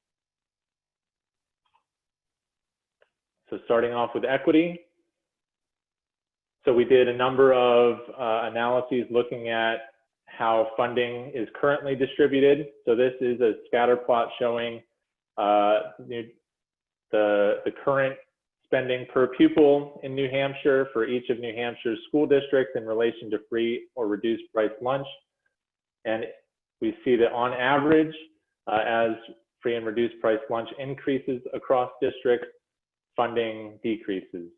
[SPEAKER 22] So starting off with equity. So we did a number of analyses looking at how funding is currently distributed. So this is a scatter plot showing the current spending per pupil in New Hampshire for each of New Hampshire's school districts in relation to free or reduced price lunch. And we see that on average, as free and reduced price lunch increases across districts, funding decreases.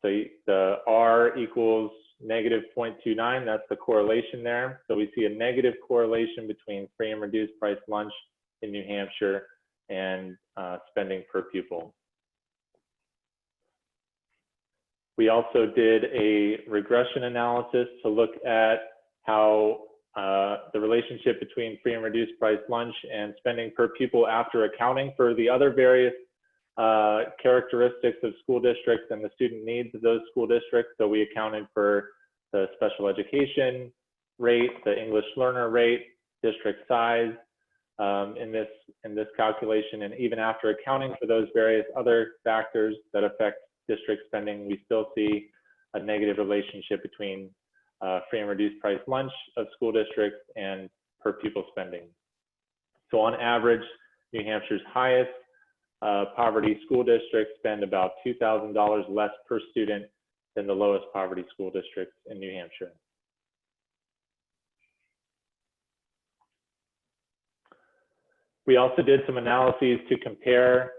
[SPEAKER 22] So the R equals negative 0.29, that's the correlation there. So we see a negative correlation between free and reduced price lunch in New Hampshire and spending per pupil. We also did a regression analysis to look at how the relationship between free and reduced price lunch and spending per pupil after accounting for the other various characteristics of school districts and the student needs of those school districts. So we accounted for the special education rate, the English learner rate, district size in this calculation. And even after accounting for those various other factors that affect district spending, we still see a negative relationship between free and reduced price lunch of school districts and per pupil spending. So on average, New Hampshire's highest poverty school districts spend about $2,000 less per student than the lowest poverty school districts in New Hampshire. We also did some analyses to compare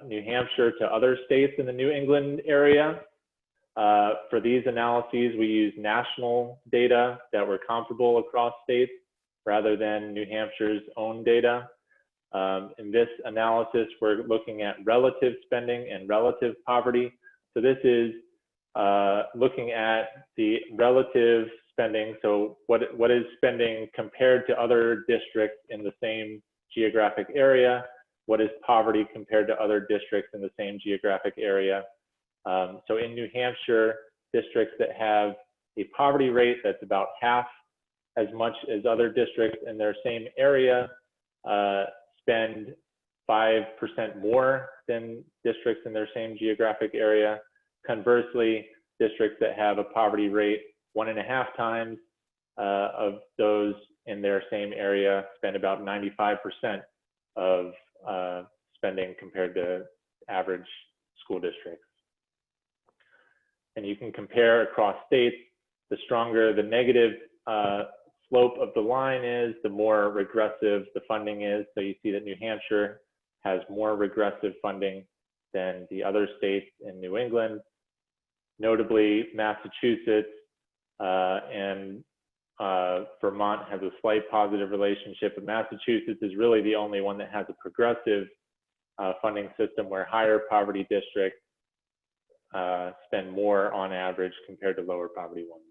[SPEAKER 22] New Hampshire to other states in the New England area. For these analyses, we used national data that were comparable across states rather than New Hampshire's own data. In this analysis, we're looking at relative spending and relative poverty. So this is looking at the relative spending. So what is spending compared to other districts in the same geographic area? What is poverty compared to other districts in the same geographic area? So in New Hampshire, districts that have a poverty rate that's about half as much as other districts in their same area spend 5% more than districts in their same geographic area. Conversely, districts that have a poverty rate 1.5 times of those in their same area spend about 95% of spending compared to average school districts. And you can compare across states. The stronger the negative slope of the line is, the more regressive the funding is. So you see that New Hampshire has more regressive funding than the other states in New England. Notably, Massachusetts and Vermont has a slight positive relationship, but Massachusetts is really the only one that has a progressive funding system where higher poverty districts spend more on average compared to lower poverty ones.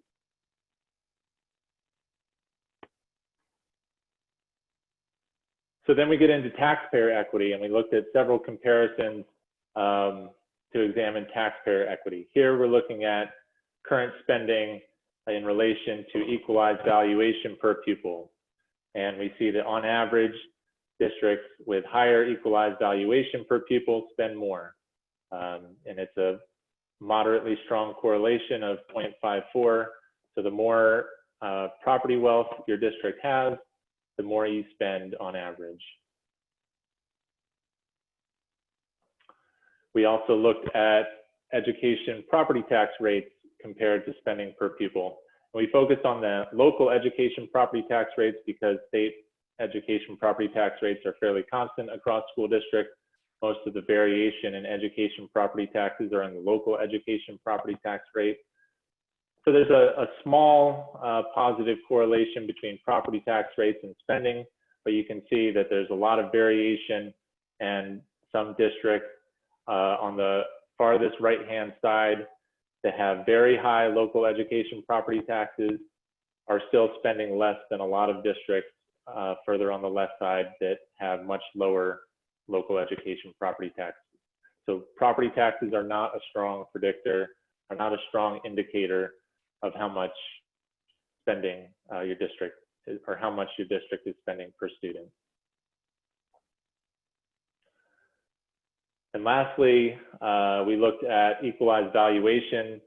[SPEAKER 22] So then we get into taxpayer equity, and we looked at several comparisons to examine taxpayer equity. Here we're looking at current spending in relation to equalized valuation per pupil. And we see that on average, districts with higher equalized valuation per pupil spend more. And it's a moderately strong correlation of 0.54. So the more property wealth your district has, the more you spend on average. We also looked at education property tax rates compared to spending per pupil. And we focused on the local education property tax rates because state education property tax rates are fairly constant across school districts. Most of the variation in education property taxes are in the local education property tax rate. So there's a small positive correlation between property tax rates and spending, but you can see that there's a lot of variation, and some districts on the farthest right-hand side that have very high local education property taxes are still spending less than a lot of districts further on the left side that have much lower local education property taxes. So property taxes are not a strong predictor, are not a strong indicator of how much spending your district is, or how much your district is spending per student. And lastly, we looked at equalized valuation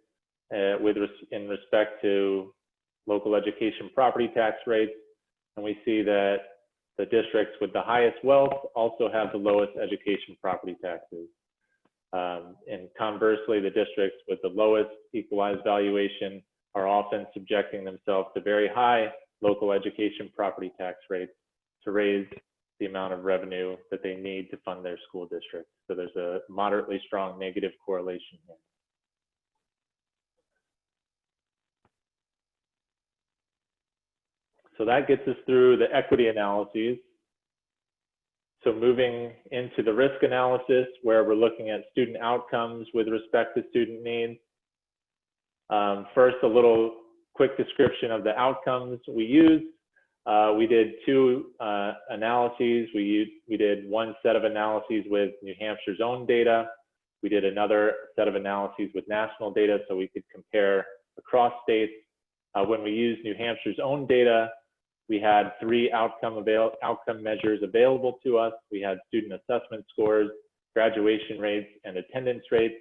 [SPEAKER 22] in respect to local education property tax rates. And we see that the districts with the highest wealth also have the lowest education property taxes. And conversely, the districts with the lowest equalized valuation are often subjecting themselves to very high local education property tax rates to raise the amount of revenue that they need to fund their school district. So there's a moderately strong negative correlation here. So that gets us through the equity analyses. So moving into the risk analysis, where we're looking at student outcomes with respect to student needs. First, a little quick description of the outcomes we used. We did two analyses. We did one set of analyses with New Hampshire's own data. We did another set of analyses with national data so we could compare across states. When we used New Hampshire's own data, we had 3 outcome measures available to us. We had student assessment scores, graduation rates, and attendance rates.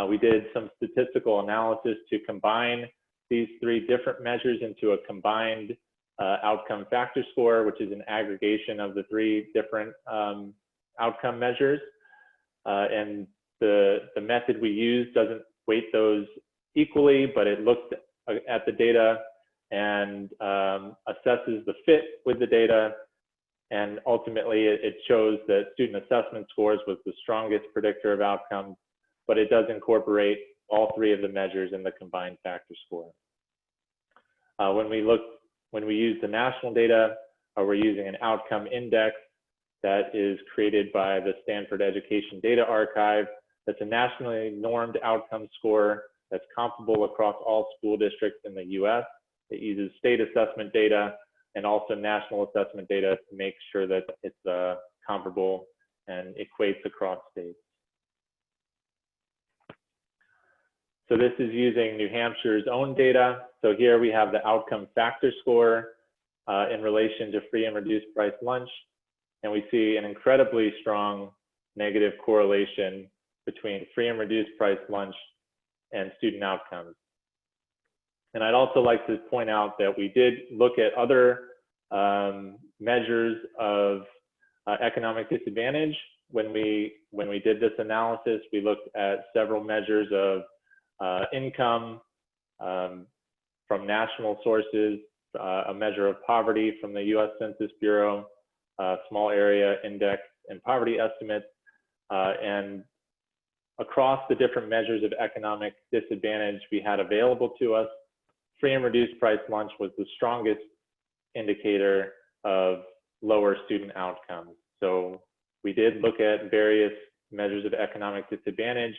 [SPEAKER 22] We did some statistical analysis to combine these 3 different measures into a combined outcome factor score, which is an aggregation of the 3 different outcome measures. And the method we used doesn't weight those equally, but it looks at the data and assesses the fit with the data. And ultimately, it shows that student assessment scores was the strongest predictor of outcomes, but it does incorporate all 3 of the measures in the combined factor score. When we use the national data, we're using an outcome index that is created by the Stanford Education Data Archive. That's a nationally normed outcome score that's comparable across all school districts in the US. It uses state assessment data and also national assessment data to make sure that it's comparable and equates across states. So this is using New Hampshire's own data. So here we have the outcome factor score in relation to free and reduced price lunch. And we see an incredibly strong negative correlation between free and reduced price lunch and student outcomes. And I'd also like to point out that we did look at other measures of economic disadvantage. When we did this analysis, we looked at several measures of income from national sources, a measure of poverty from the US Census Bureau, small area index and poverty estimates, and across the different measures of economic disadvantage we had available to us, free and reduced price lunch was the strongest indicator of lower student outcomes. So we did look at various measures of economic disadvantage,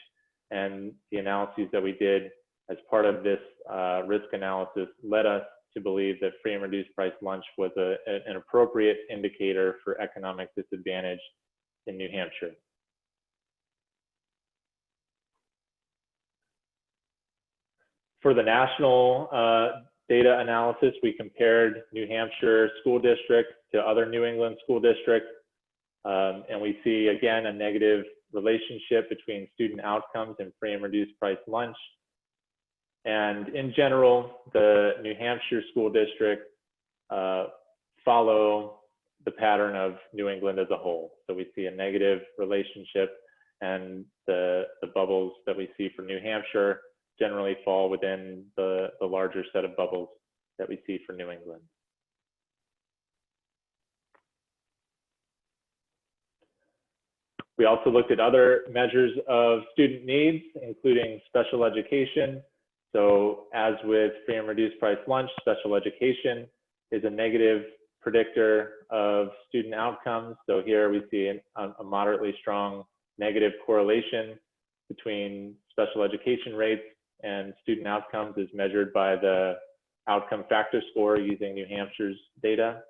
[SPEAKER 22] and the analyses that we did as part of this risk analysis led us to believe that free and reduced price lunch was an appropriate indicator for economic disadvantage in New Hampshire. For the national data analysis, we compared New Hampshire school districts to other New England school districts, and we see again a negative relationship between student outcomes and free and reduced price lunch. And in general, the New Hampshire school districts follow the pattern of New England as a whole. So we see a negative relationship, and the bubbles that we see for New Hampshire generally fall within the larger set of bubbles that we see for New England. We also looked at other measures of student needs, including special education. So as with free and reduced price lunch, special education is a negative predictor of student outcomes. So here we see a moderately strong negative correlation between special education rates and student outcomes as measured by the outcome factor score using New Hampshire's data.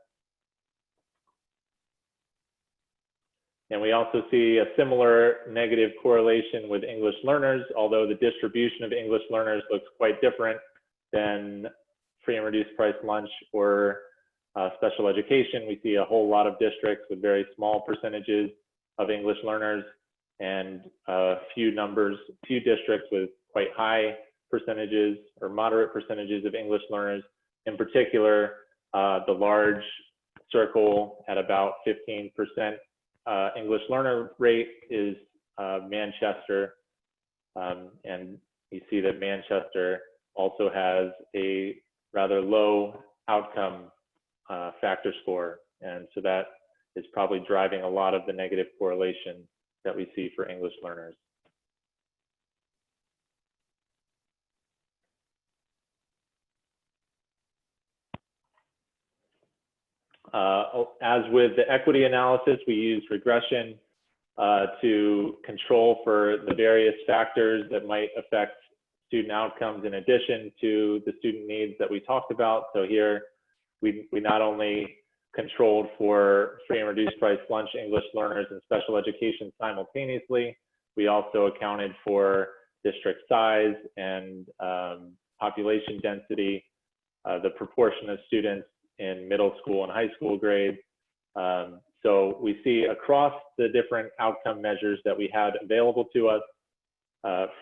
[SPEAKER 22] And we also see a similar negative correlation with English learners, although the distribution of English learners looks quite different than free and reduced price lunch or special education. We see a whole lot of districts with very small percentages of English learners, and few districts with quite high percentages or moderate percentages of English learners. In particular, the large circle at about 15% English learner rate is Manchester, and you see that Manchester also has a rather low outcome factor score, and so that is probably driving a lot of the negative correlation that we see for English learners. As with the equity analysis, we use regression to control for the various factors that might affect student outcomes in addition to the student needs that we talked about. So here, we not only controlled for free and reduced price lunch English learners and special education simultaneously, we also accounted for district size and population density, the proportion of students in middle school and high school grades. So we see across the different outcome measures that we had available to us,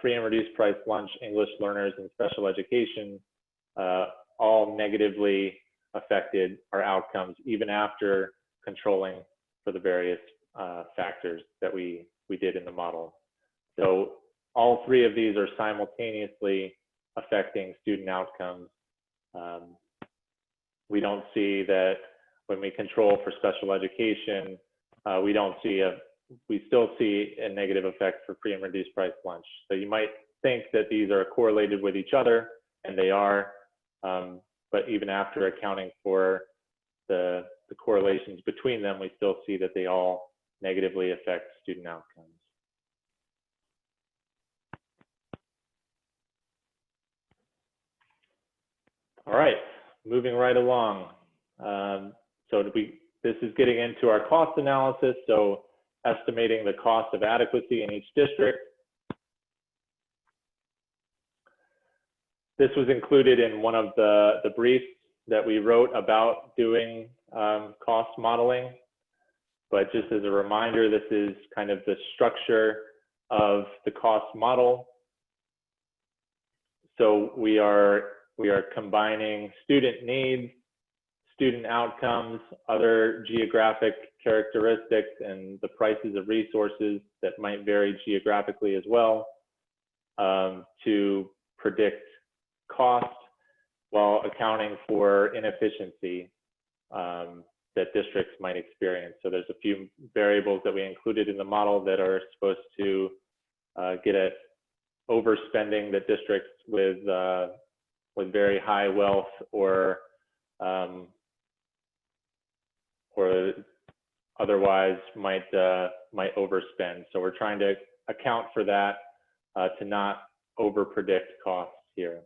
[SPEAKER 22] free and reduced price lunch English learners and special education all negatively affected our outcomes even after controlling for the various factors that we did in the model. So all three of these are simultaneously affecting student outcomes. We don't see that when we control for special education, we still see a negative effect for free and reduced price lunch. So you might think that these are correlated with each other, and they are, but even after accounting for the correlations between them, we still see that they all negatively affect student outcomes. All right, moving right along. This is getting into our cost analysis, so estimating the cost of adequacy in each district. This was included in one of the briefs that we wrote about doing cost modeling. But just as a reminder, this is kind of the structure of the cost model. So we are combining student needs, student outcomes, other geographic characteristics, and the prices of resources that might vary geographically as well, to predict cost while accounting for inefficiency that districts might experience. So there's a few variables that we included in the model that are supposed to get at overspending that districts with very high wealth or otherwise might overspend. So we're trying to account for that to not over predict costs here.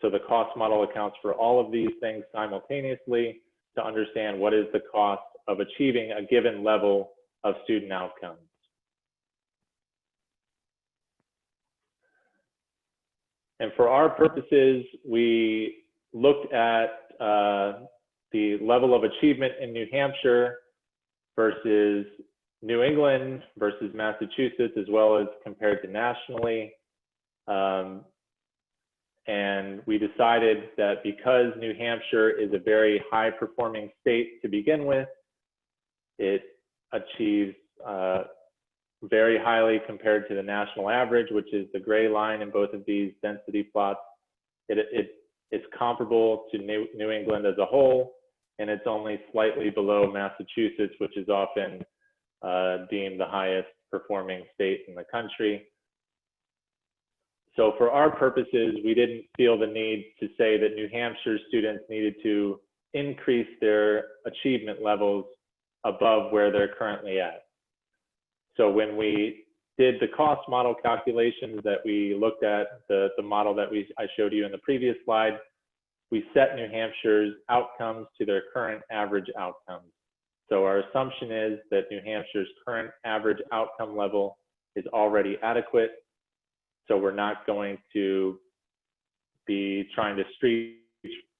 [SPEAKER 22] So the cost model accounts for all of these things simultaneously to understand what is the cost of achieving a given level of student outcomes. And for our purposes, we looked at the level of achievement in New Hampshire versus New England versus Massachusetts, as well as compared to nationally. And we decided that because New Hampshire is a very high performing state to begin with, it achieves very highly compared to the national average, which is the gray line in both of these density plots. It's comparable to New England as a whole, and it's only slightly below Massachusetts, which is often deemed the highest performing state in the country. So for our purposes, we didn't feel the need to say that New Hampshire students needed to increase their achievement levels above where they're currently at. So when we did the cost model calculations that we looked at, the model that I showed you in the previous slide, we set New Hampshire's outcomes to their current average outcomes. So our assumption is that New Hampshire's current average outcome level is already adequate. So we're not going to be trying to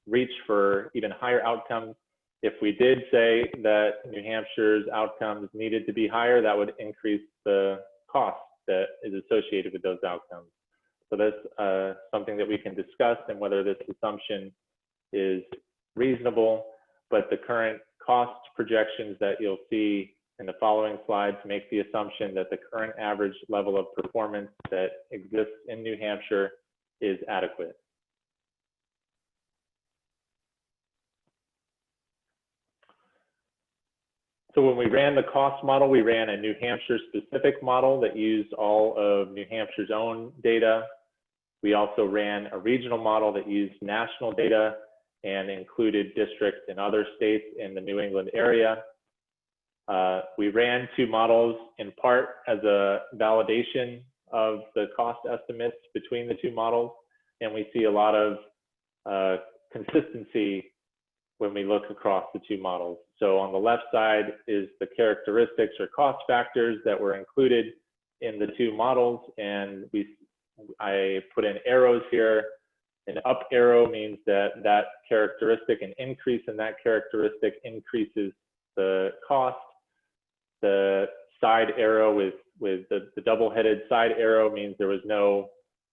[SPEAKER 22] reach for even higher outcomes. If we did say that New Hampshire's outcomes needed to be higher, that would increase the cost that is associated with those outcomes. So that's something that we can discuss and whether this assumption is reasonable, but the current cost projections that you'll see in the following slides make the assumption that the current average level of performance that exists in New Hampshire is adequate. So when we ran the cost model, we ran a New Hampshire specific model that used all of New Hampshire's own data. We also ran a regional model that used national data and included districts in other states in the New England area. We ran two models in part as a validation of the cost estimates between the two models, and we see a lot of consistency when we look across the two models. So on the left side is the characteristics or cost factors that were included in the two models, and I put in arrows here. An up arrow means that that characteristic, an increase in that characteristic increases the cost. The side arrow with the double-headed side arrow means there was no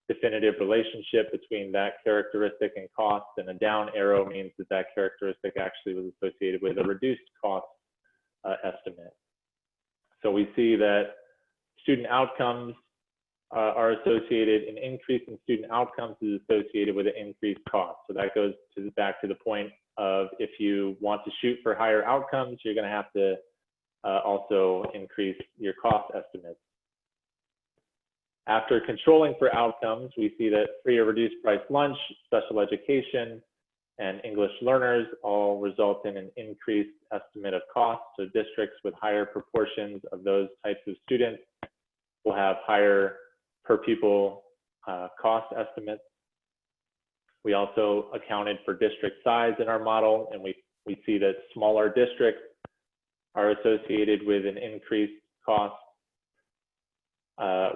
[SPEAKER 22] definitive relationship between that characteristic and cost, and a down arrow means that that characteristic actually was associated with a reduced cost estimate. So we see that student outcomes are associated, an increase in student outcomes is associated with an increased cost. So that goes back to the point of if you want to shoot for higher outcomes, you're going to have to also increase your cost estimates. After controlling for outcomes, we see that free or reduced price lunch, special education, and English learners all result in an increased estimate of cost. So districts with higher proportions of those types of students will have higher per pupil cost estimates. We also accounted for district size in our model, and we see that smaller districts are associated with an increased cost.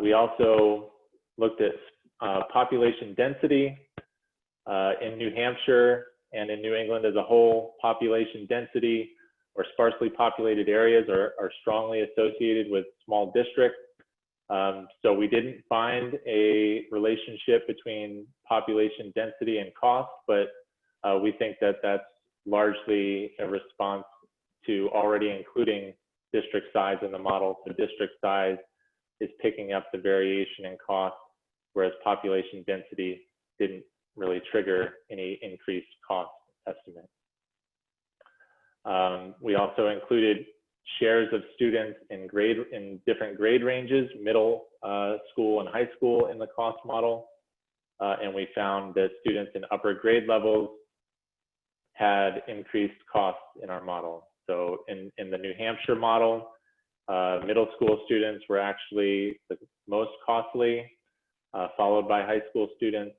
[SPEAKER 22] We also looked at population density. In New Hampshire and in New England as a whole, population density or sparsely populated areas are strongly associated with small districts. So we didn't find a relationship between population density and cost, but we think that that's largely a response to already including district size in the model. So district size is picking up the variation in cost, whereas population density didn't really trigger any increased cost estimate. We also included shares of students in different grade ranges, middle school and high school in the cost model. And we found that students in upper grade levels had increased costs in our model. So in the New Hampshire model, middle school students were actually the most costly, followed by high school students.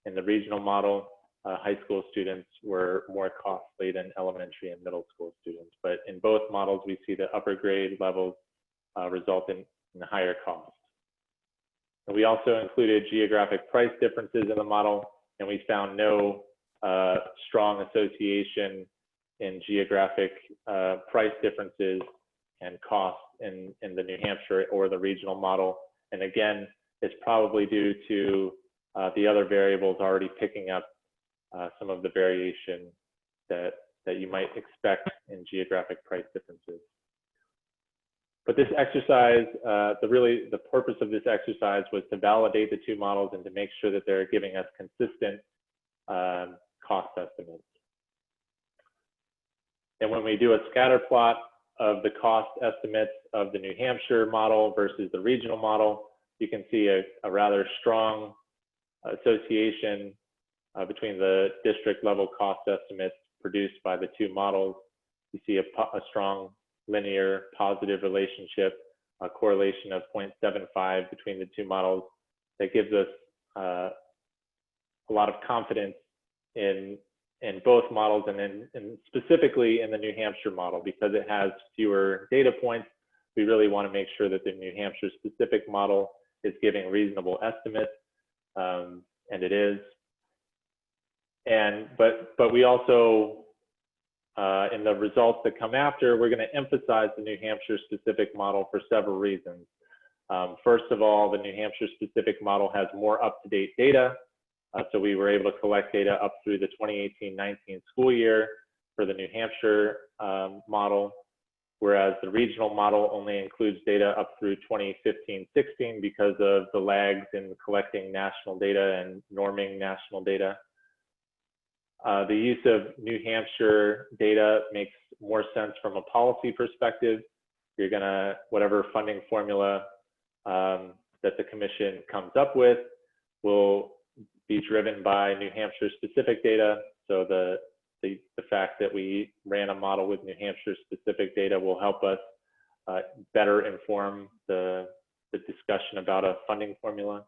[SPEAKER 22] In the regional model, high school students were more costly than elementary and middle school students. But in both models, we see the upper grade levels result in higher costs. And we also included geographic price differences in the model, and we found no strong association in geographic price differences and costs in the New Hampshire or the regional model. And again, it's probably due to the other variables already picking up some of the variation that you might expect in geographic price differences. But this exercise, the purpose of this exercise was to validate the two models and to make sure that they're giving us consistent cost estimates. And when we do a scatter plot of the cost estimates of the New Hampshire model versus the regional model, you can see a rather strong association between the district level cost estimates produced by the two models. You see a strong linear positive relationship, a correlation of 0.75 between the two models that gives us a lot of confidence in both models, and specifically in the New Hampshire model, because it has fewer data points. We really want to make sure that the New Hampshire specific model is giving reasonable estimates, and it is. But we also, in the results that come after, we're going to emphasize the New Hampshire specific model for several reasons. First of all, the New Hampshire specific model has more up-to-date data. So we were able to collect data up through the 2018-19 school year for the New Hampshire model, whereas the regional model only includes data up through 2015-16 because of the lags in collecting national data and norming national data. The use of New Hampshire data makes more sense from a policy perspective. You're gonna, whatever funding formula that the commission comes up with will be driven by New Hampshire specific data. So the fact that we ran a model with New Hampshire specific data will help us better inform the discussion about a funding formula.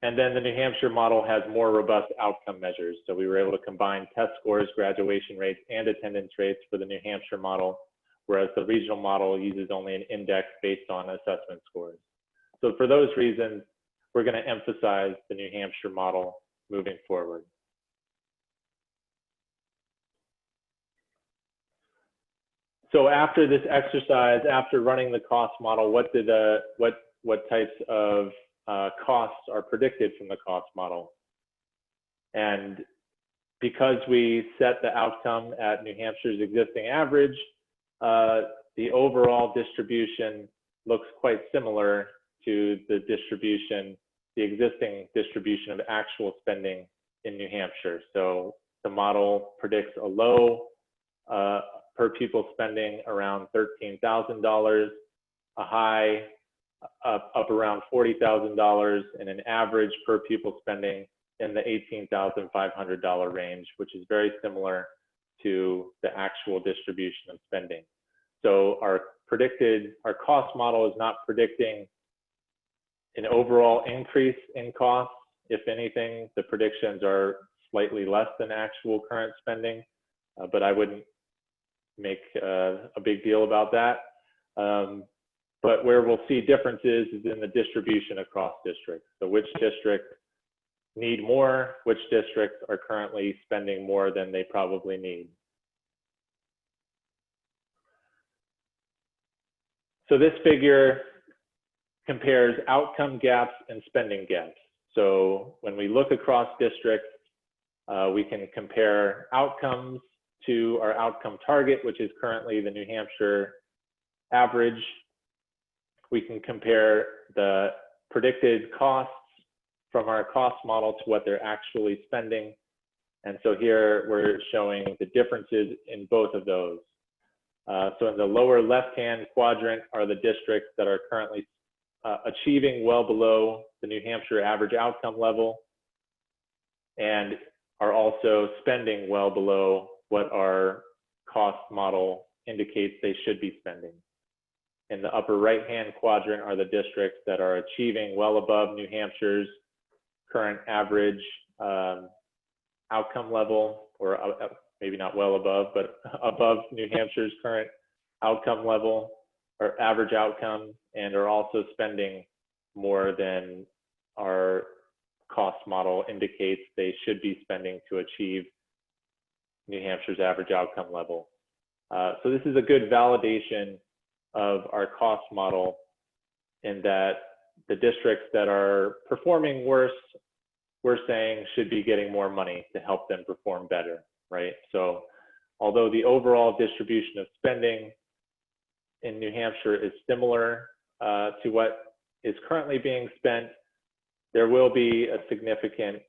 [SPEAKER 22] And then the New Hampshire model has more robust outcome measures. So we were able to combine test scores, graduation rates, and attendance rates for the New Hampshire model, whereas the regional model uses only an index based on assessment scores. So for those reasons, we're going to emphasize the New Hampshire model moving forward. So after this exercise, after running the cost model, what types of costs are predicted from the cost model? And because we set the outcome at New Hampshire's existing average, the overall distribution looks quite similar to the existing distribution of actual spending in New Hampshire. So the model predicts a low per pupil spending around $13,000, a high up around $40,000, and an average per pupil spending in the $18,500 range, which is very similar to the actual distribution of spending. So our cost model is not predicting an overall increase in costs. If anything, the predictions are slightly less than actual current spending, but I wouldn't make a big deal about that. But where we'll see differences is in the distribution across districts. So which districts need more, which districts are currently spending more than they probably need. So this figure compares outcome gaps and spending gaps. So when we look across districts, we can compare outcomes to our outcome target, which is currently the New Hampshire average. We can compare the predicted costs from our cost model to what they're actually spending. And so here we're showing the differences in both of those. So in the lower left-hand quadrant are the districts that are currently achieving well below the New Hampshire average outcome level and are also spending well below what our cost model indicates they should be spending. In the upper right-hand quadrant are the districts that are achieving well above New Hampshire's current average outcome level, or maybe not well above, but above New Hampshire's current outcome level or average outcome, and are also spending more than our cost model indicates they should be spending to achieve New Hampshire's average outcome level. So this is a good validation of our cost model in that the districts that are performing worse, we're saying should be getting more money to help them perform better, right? So although the overall distribution of spending in New Hampshire is similar to what is currently being spent, there will be a significant,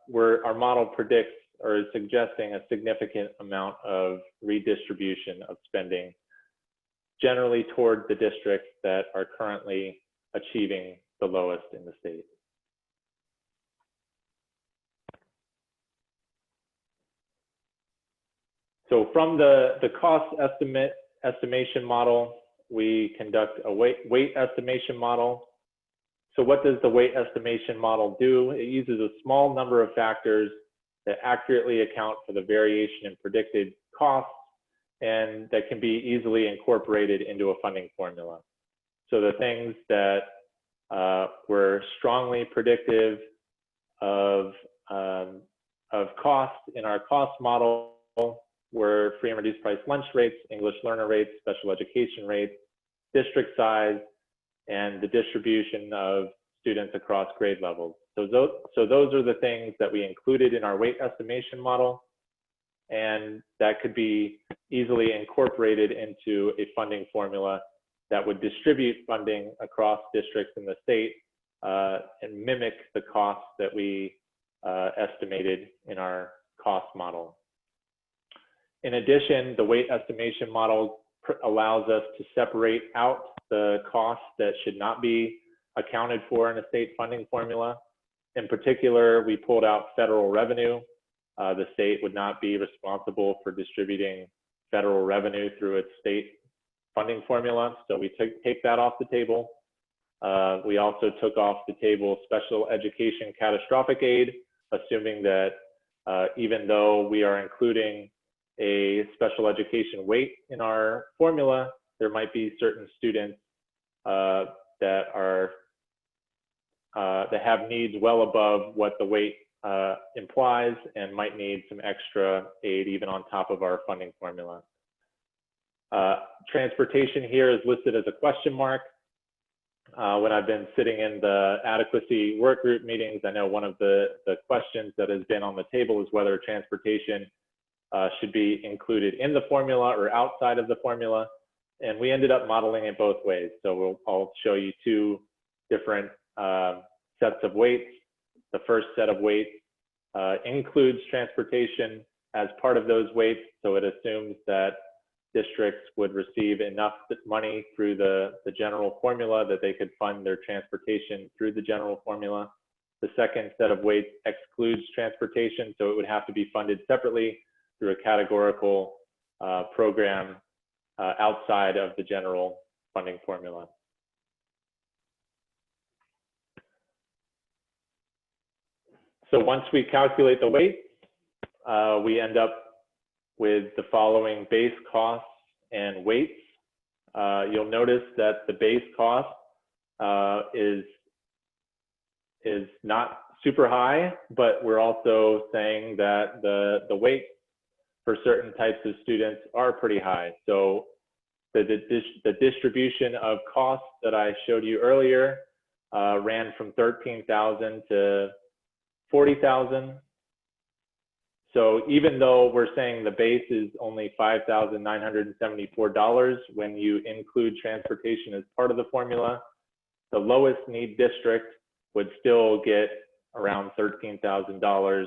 [SPEAKER 22] where our model predicts or is suggesting a significant amount of redistribution of spending, generally toward the districts that are currently achieving the lowest in the state. So from the cost estimation model, we conduct a weight estimation model. So what does the weight estimation model do? It uses a small number of factors that accurately account for the variation in predicted costs and that can be easily incorporated into a funding formula. So the things that were strongly predictive of cost in our cost model were free and reduced price lunch rates, English learner rates, special education rates, district size, and the distribution of students across grade levels. So those are the things that we included in our weight estimation model, and that could be easily incorporated into a funding formula that would distribute funding across districts in the state and mimic the costs that we estimated in our cost model. In addition, the weight estimation model allows us to separate out the costs that should not be accounted for in a state funding formula. In particular, we pulled out federal revenue. The state would not be responsible for distributing federal revenue through its state funding formula, so we take that off the table. We also took off the table special education catastrophic aid, assuming that even though we are including a special education weight in our formula, there might be certain students that have needs well above what the weight implies and might need some extra aid even on top of our funding formula. Transportation here is listed as a question mark. When I've been sitting in the adequacy work group meetings, I know one of the questions that has been on the table is whether transportation should be included in the formula or outside of the formula. And we ended up modeling it both ways. So I'll show you two different sets of weights. The first set of weights includes transportation as part of those weights. So it assumes that districts would receive enough money through the general formula that they could fund their transportation through the general formula. The second set of weights excludes transportation, so it would have to be funded separately through a categorical program outside of the general funding formula. So once we calculate the weight, we end up with the following base costs and weights. you'll notice that the base cost is not super high, but we're also saying that the weight for certain types of students are pretty high. So the distribution of costs that I showed you earlier ran from 13,000 to 40,000. So even though we're saying the base is only $5,974, when you include transportation as part of the formula, the lowest need district would still get around $13,000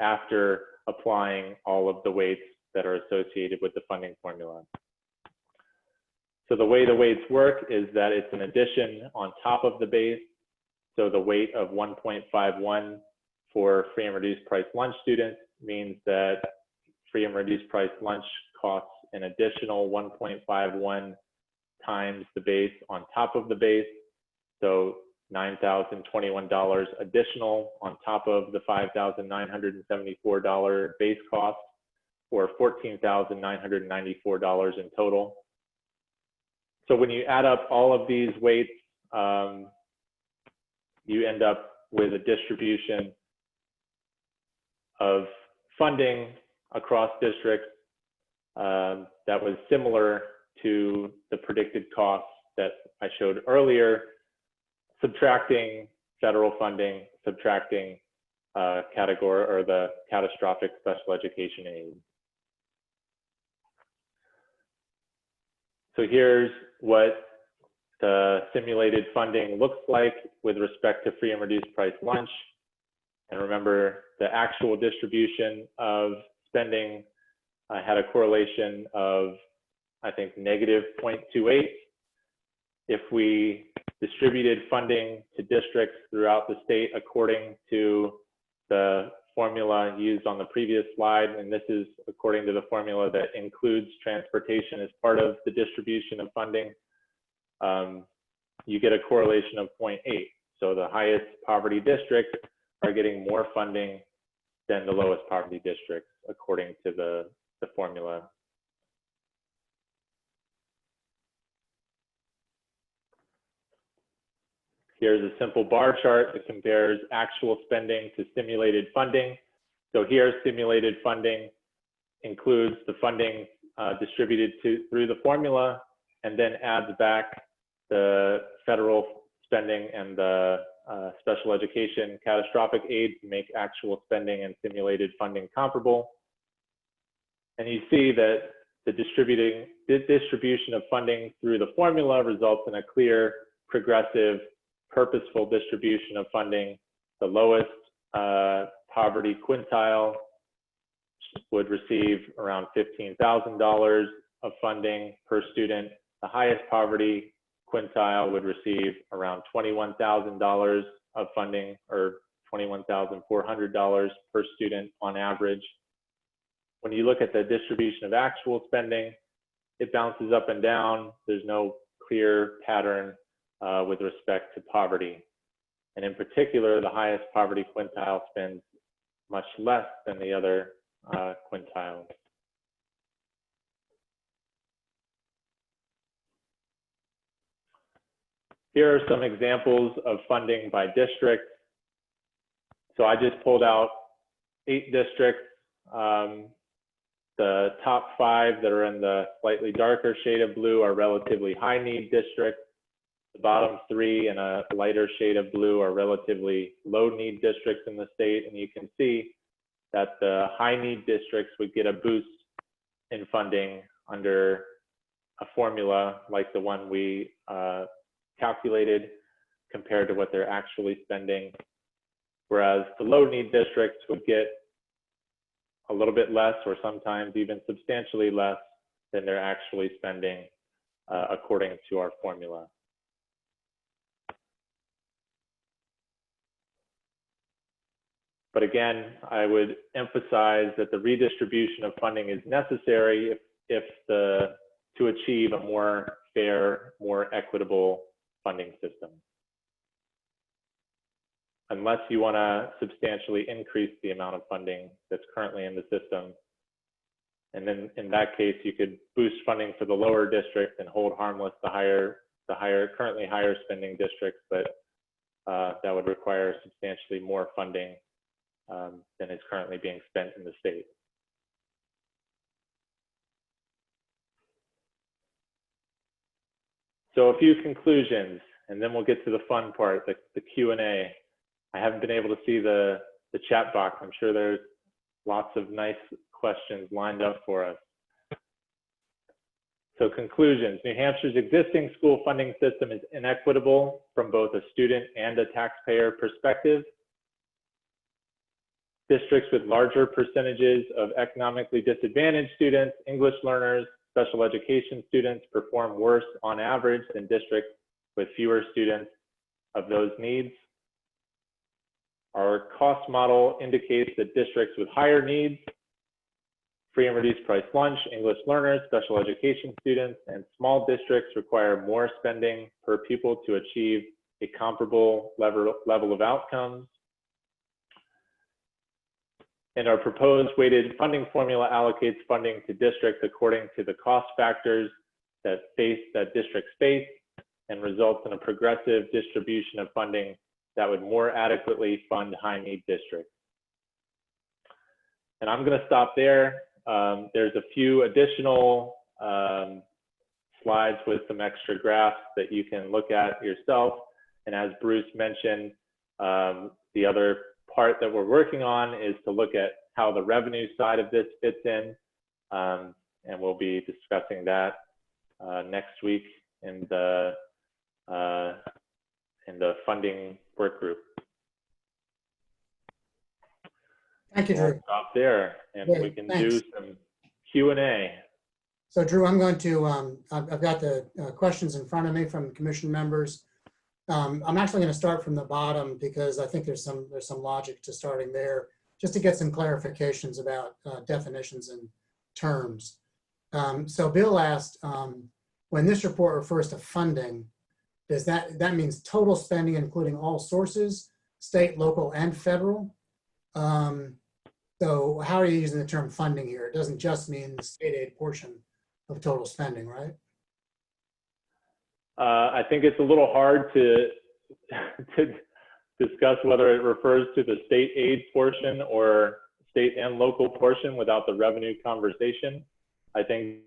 [SPEAKER 22] after applying all of the weights that are associated with the funding formula. So the way the weights work is that it's an addition on top of the base. So the weight of 1.51 for free and reduced price lunch students means that free and reduced price lunch costs an additional 1.51 times the base on top of the base. So $9,021 additional on top of the $5,974 base cost, or $14,994 in total. So when you add up all of these weights, you end up with a distribution of funding across districts that was similar to the predicted costs that I showed earlier, subtracting federal funding, subtracting category or the catastrophic special education aid. So here's what the simulated funding looks like with respect to free and reduced price lunch. And remember, the actual distribution of spending had a correlation of, I think, -0.28. If we distributed funding to districts throughout the state according to the formula used on the previous slide, and this is according to the formula that includes transportation as part of the distribution of funding, you get a correlation of 0.8. So the highest poverty districts are getting more funding than the lowest poverty districts according to the formula. Here's a simple bar chart that compares actual spending to simulated funding. So here, simulated funding includes the funding distributed through the formula, and then adds back the federal spending and the special education catastrophic aid to make actual spending and simulated funding comparable. And you see that the distribution of funding through the formula results in a clear, progressive, purposeful distribution of funding. The lowest poverty quintile would receive around $15,000 of funding per student. The highest poverty quintile would receive around $21,000 of funding, or $21,400 per student on average. When you look at the distribution of actual spending, it bounces up and down. There's no clear pattern with respect to poverty. And in particular, the highest poverty quintile spends much less than the other quintiles. Here are some examples of funding by district. So I just pulled out 8 districts. The top 5 that are in the slightly darker shade of blue are relatively high need districts. The bottom 3 in a lighter shade of blue are relatively low need districts in the state. And you can see that the high need districts would get a boost in funding under a formula like the one we calculated compared to what they're actually spending. Whereas the low need districts would get a little bit less, or sometimes even substantially less than they're actually spending according to our formula. But again, I would emphasize that the redistribution of funding is necessary to achieve a more fair, more equitable funding system. Unless you want to substantially increase the amount of funding that's currently in the system, And then in that case, you could boost funding for the lower district and hold harmless the currently higher spending districts, but that would require substantially more funding than is currently being spent in the state. So a few conclusions, and then we'll get to the fun part, the Q&A. I haven't been able to see the chat box. I'm sure there's lots of nice questions lined up for us. So conclusions, New Hampshire's existing school funding system is inequitable from both a student and a taxpayer perspective. Districts with larger percentages of economically disadvantaged students, English learners, special education students perform worse on average than districts with fewer students of those needs. Our cost model indicates that districts with higher needs, free and reduced price lunch, English learners, special education students, and small districts require more spending per pupil to achieve a comparable level of outcomes. And our proposed weighted funding formula allocates funding to districts according to the cost factors that districts face and results in a progressive distribution of funding that would more adequately fund high need districts. And I'm going to stop there. There's a few additional slides with some extra graphs that you can look at yourself. And as Bruce mentioned, the other part that we're working on is to look at how the revenue side of this fits in. And we'll be discussing that next week in the funding work group.
[SPEAKER 4] Thank you, Drew.
[SPEAKER 22] We'll stop there, and we can do some Q&A.
[SPEAKER 4] So Drew, I'm going to, I've got the questions in front of me from commission members. I'm actually going to start from the bottom because I think there's some logic to starting there, just to get some clarifications about definitions and terms. So Bill asked, when this report refers to funding, does that means total spending including all sources, state, local, and federal? So how are you using the term funding here? It doesn't just mean the state aid portion of total spending, right?
[SPEAKER 22] I think it's a little hard to discuss whether it refers to the state aid portion or state and local portion without the revenue conversation. I think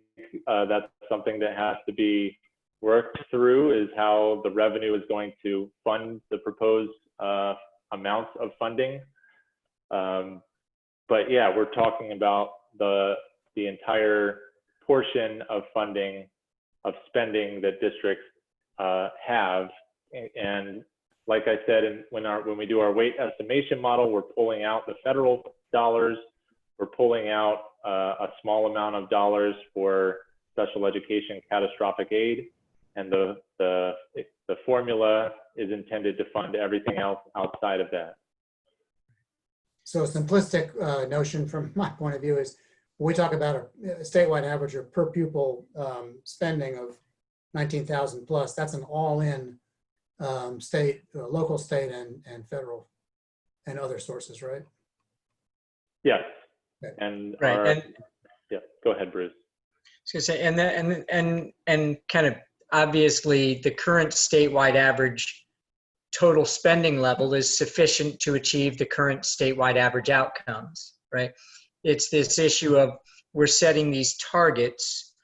[SPEAKER 22] that's something that has to be worked through, is how the revenue is going to fund the proposed amounts of funding. But yeah, we're talking about the entire portion of funding, of spending that districts have. And like I said, when we do our weight estimation model, we're pulling out the federal dollars, we're pulling out a small amount of dollars for special education catastrophic aid, and the formula is intended to fund everything else outside of that.
[SPEAKER 4] So a simplistic notion from my point of view is when we talk about a statewide average or per pupil spending of 19,000 plus, that's an all-in state, local, state, and federal, and other sources, right?
[SPEAKER 22] Yes.
[SPEAKER 4] Okay.
[SPEAKER 22] And
[SPEAKER 17] right.
[SPEAKER 22] Yeah, go ahead, Bruce.
[SPEAKER 17] I was gonna say, and kind of obviously the current statewide average total spending level is sufficient to achieve the current statewide average outcomes, right? It's this issue of we're setting these targets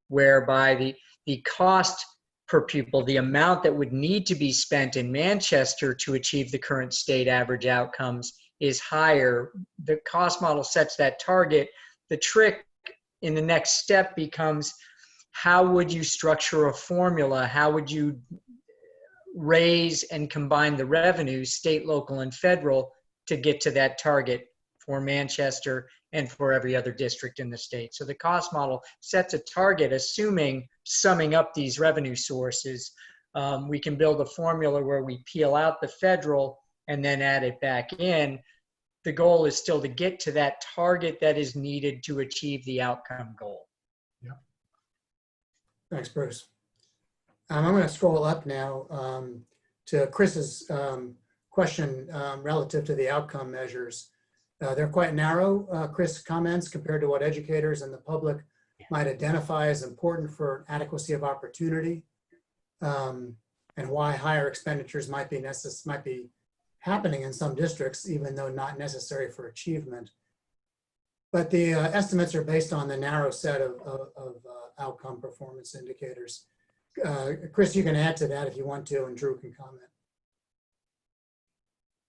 [SPEAKER 17] whereby the cost per pupil, the amount that would need to be spent in Manchester to achieve the current state average outcomes is higher. The cost model sets that target. The trick in the next step becomes, how would you structure a formula? How would you raise and combine the revenues, state, local, and federal, to get to that target for Manchester and for every other district in the state? So the cost model sets a target, assuming summing up these revenue sources. We can build a formula where we peel out the federal and then add it back in. The goal is still to get to that target that is needed to achieve the outcome goal.
[SPEAKER 4] Yeah. Thanks, Bruce. I'm going to scroll up now to Chris's question relative to the outcome measures. They're quite narrow, Chris comments, compared to what educators and the public might identify as important for adequacy of opportunity, and why higher expenditures might be happening in some districts, even though not necessary for achievement. But the estimates are based on the narrow set of outcome performance indicators. Chris, you can add to that if you want to, and Drew can comment.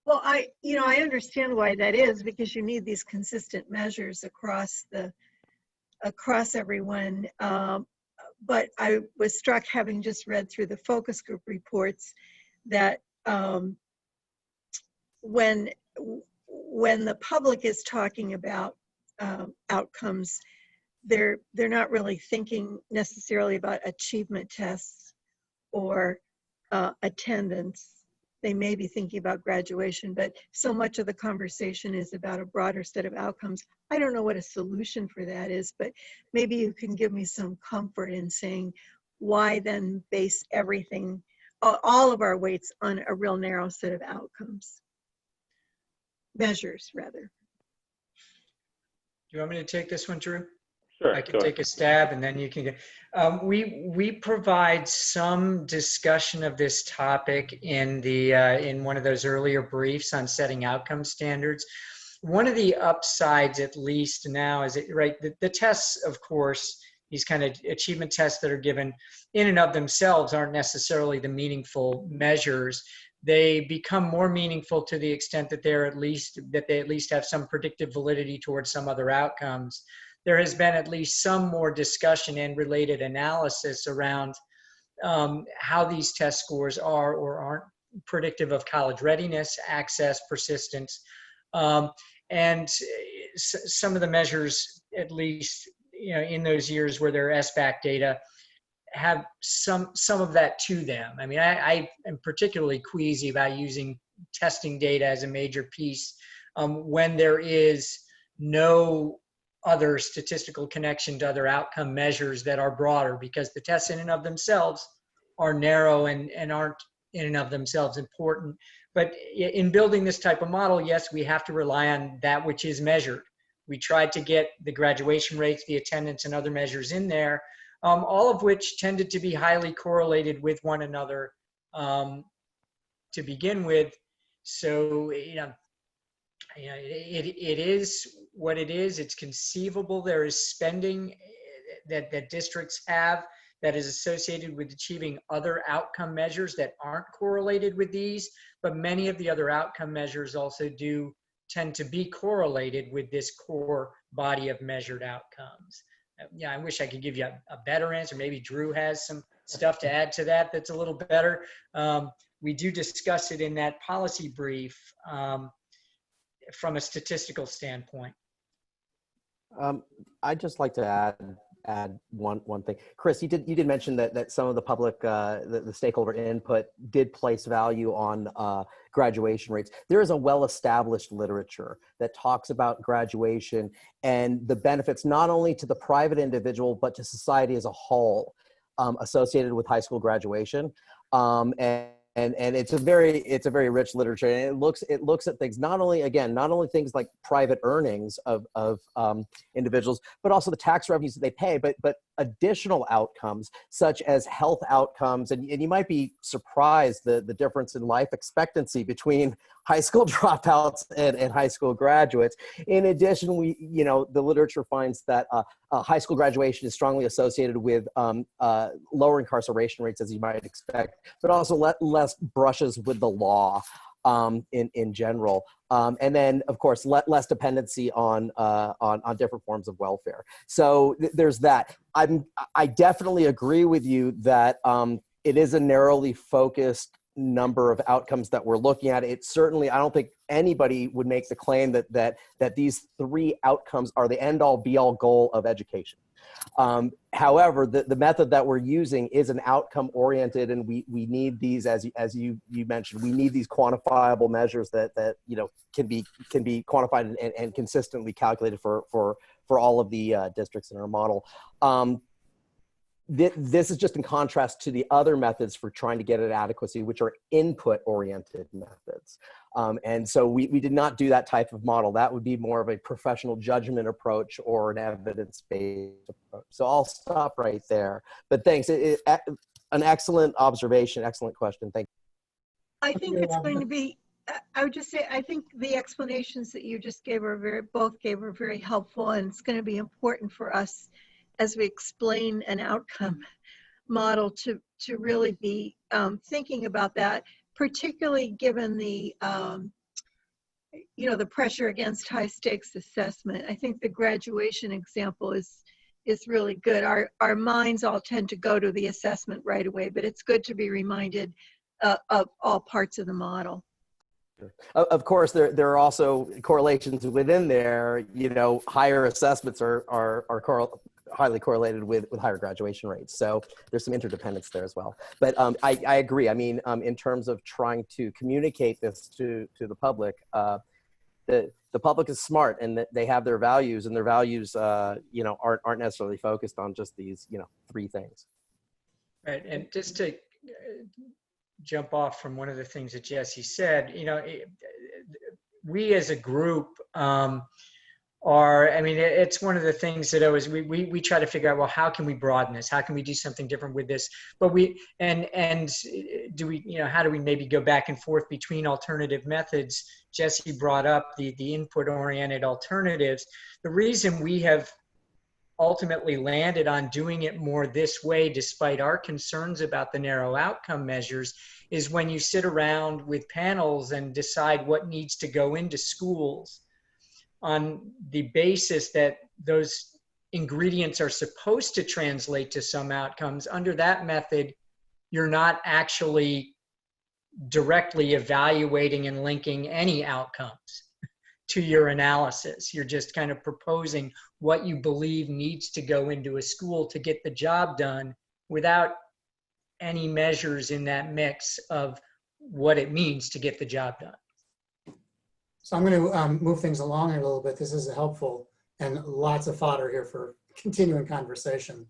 [SPEAKER 13] Well, I understand why that is, because you need these consistent measures across everyone. But I was struck, having just read through the focus group reports, that when the public is talking about outcomes, they're not really thinking necessarily about achievement tests or attendance. They may be thinking about graduation, but so much of the conversation is about a broader set of outcomes. I don't know what a solution for that is, but maybe you can give me some comfort in saying why then base everything, all of our weights, on a real narrow set of outcomes. Measures, rather.
[SPEAKER 17] Do you want me to take this one, Drew?
[SPEAKER 22] Sure.
[SPEAKER 17] I can take a stab and then you can get. We provide some discussion of this topic in one of those earlier briefs on setting outcome standards. One of the upsides, at least now, is the tests, of course, these kind of achievement tests that are given in and of themselves aren't necessarily the meaningful measures. They become more meaningful to the extent that they at least have some predictive validity towards some other outcomes. There has been at least some more discussion and related analysis around how these test scores are or aren't predictive of college readiness, access, persistence, and some of the measures, at least in those years where there are SBAC data, have some of that to them. I mean, I am particularly queasy about using testing data as a major piece when there is no other statistical connection to other outcome measures that are broader, because the tests in and of themselves are narrow and aren't in and of themselves important. But in building this type of model, yes, we have to rely on that which is measured. We tried to get the graduation rates, the attendance, and other measures in there, all of which tended to be highly correlated with one another to begin with. So, it is what it is. It's conceivable there is spending that districts have that is associated with achieving other outcome measures that aren't correlated with these, but many of the other outcome measures also do tend to be correlated with this core body of measured outcomes. I wish I could give you a better answer. Maybe Drew has some stuff to add to that that's a little better. We do discuss it in that policy brief from a statistical standpoint.
[SPEAKER 19] I'd just like to add one thing. Chris, you did mention that some of the public, the stakeholder input did place value on graduation rates. There is a well-established literature that talks about graduation and the benefits not only to the private individual, but to society as a whole associated with high school graduation. And it's a very rich literature, and it looks at things not only things like private earnings of individuals, but also the tax revenues that they pay, but additional outcomes such as health outcomes. And you might be surprised the difference in life expectancy between high school dropouts and high school graduates. In addition, the literature finds that high school graduation is strongly associated with lower incarceration rates, as you might expect, but also less brushes with the law in general. And then, of course, less dependency on different forms of welfare. So there's that. I definitely agree with you that it is a narrowly focused number of outcomes that we're looking at. It certainly, I don't think anybody would make the claim that these three outcomes are the end-all be-all goal of education. However, the method that we're using is an outcome-oriented, and we need these, as you mentioned, we need these quantifiable measures that can be quantified and consistently calculated for all of the districts in our model. this is just in contrast to the other methods for trying to get at adequacy, which are input-oriented methods. And so we did not do that type of model. That would be more of a professional judgment approach or an evidence-based approach. So I'll stop right there. But thanks. An excellent observation, excellent question. Thank you.
[SPEAKER 13] I think it's going to be, I would just say, I think the explanations that you just gave both gave are very helpful, and it's going to be important for us as we explain an outcome model to really be thinking about that, particularly given the, the pressure against high stakes assessment. I think the graduation example is really good. Our minds all tend to go to the assessment right away, but it's good to be reminded of all parts of the model.
[SPEAKER 19] Of course, there are also correlations within there. Higher assessments are highly correlated with higher graduation rates. So there's some interdependence there as well. But I agree. I mean, in terms of trying to communicate this to the public, the public is smart, and they have their values, and their values, aren't necessarily focused on just these, 3 things.
[SPEAKER 17] Right, and just to jump off from one of the things that Jesse said, we as a group it's one of the things that always we try to figure out, well, how can we broaden this? How can we do something different with this? But do we, how do we maybe go back and forth between alternative methods? Jesse brought up the input-oriented alternatives. The reason we have ultimately landed on doing it more this way, despite our concerns about the narrow outcome measures, is when you sit around with panels and decide what needs to go into schools on the basis that those ingredients are supposed to translate to some outcomes. Under that method, you're not actually directly evaluating and linking any outcomes to your analysis. You're just kind of proposing what you believe needs to go into a school to get the job done without any measures in that mix of what it means to get the job done.
[SPEAKER 4] So I'm going to move things along here a little bit. This is helpful and lots of fodder here for continuing conversation.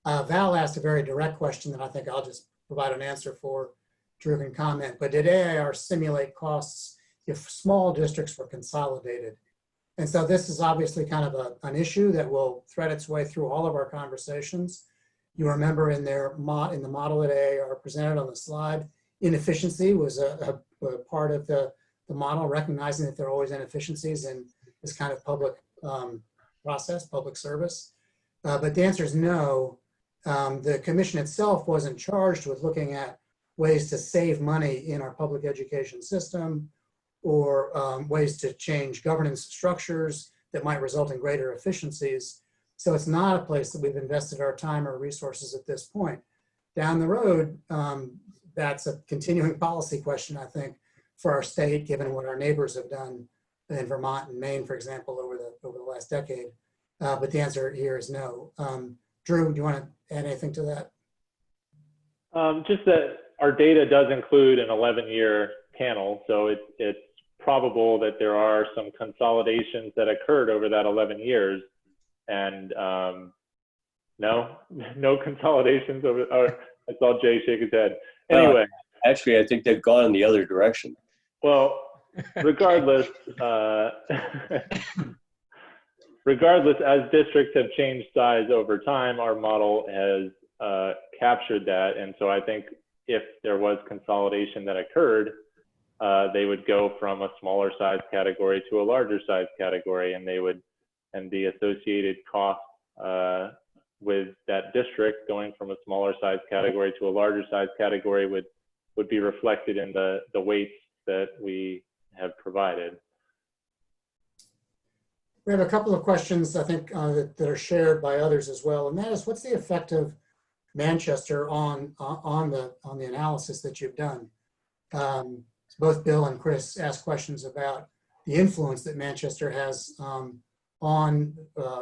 [SPEAKER 4] Val asked a very direct question that I think I'll just provide an answer for. Drew can comment, but did AAR simulate costs if small districts were consolidated? And so this is obviously kind of an issue that will thread its way through all of our conversations. You remember in the model that AAR presented on the slide, inefficiency was a part of the model, recognizing that there are always inefficiencies in this kind of public process, public service. But the answer is no. The commission itself wasn't charged with looking at ways to save money in our public education system, or ways to change governance structures that might result in greater efficiencies. So it's not a place that we've invested our time or resources at this point. Down the road, that's a continuing policy question, I think, for our state, given what our neighbors have done in Vermont and Maine, for example, over the last decade. But the answer here is no. Drew, do you want to add anything to that?
[SPEAKER 22] Just that our data does include an 11-year panel, so it's probable that there are some consolidations that occurred over that 11 years, and no consolidations over. I saw Jay shake his head. Anyway,
[SPEAKER 1] actually, I think they've gone in the other direction.
[SPEAKER 22] Well, regardless, as districts have changed size over time, our model has captured that, and so I think if there was consolidation that occurred, they would go from a smaller size category to a larger size category, and the associated cost with that district going from a smaller size category to a larger size category would be reflected in the weights that we have provided.
[SPEAKER 4] We have a couple of questions, I think, that are shared by others as well, and that is, what's the effect of Manchester on the analysis that you've done? Both Bill and Chris asked questions about the influence that Manchester has on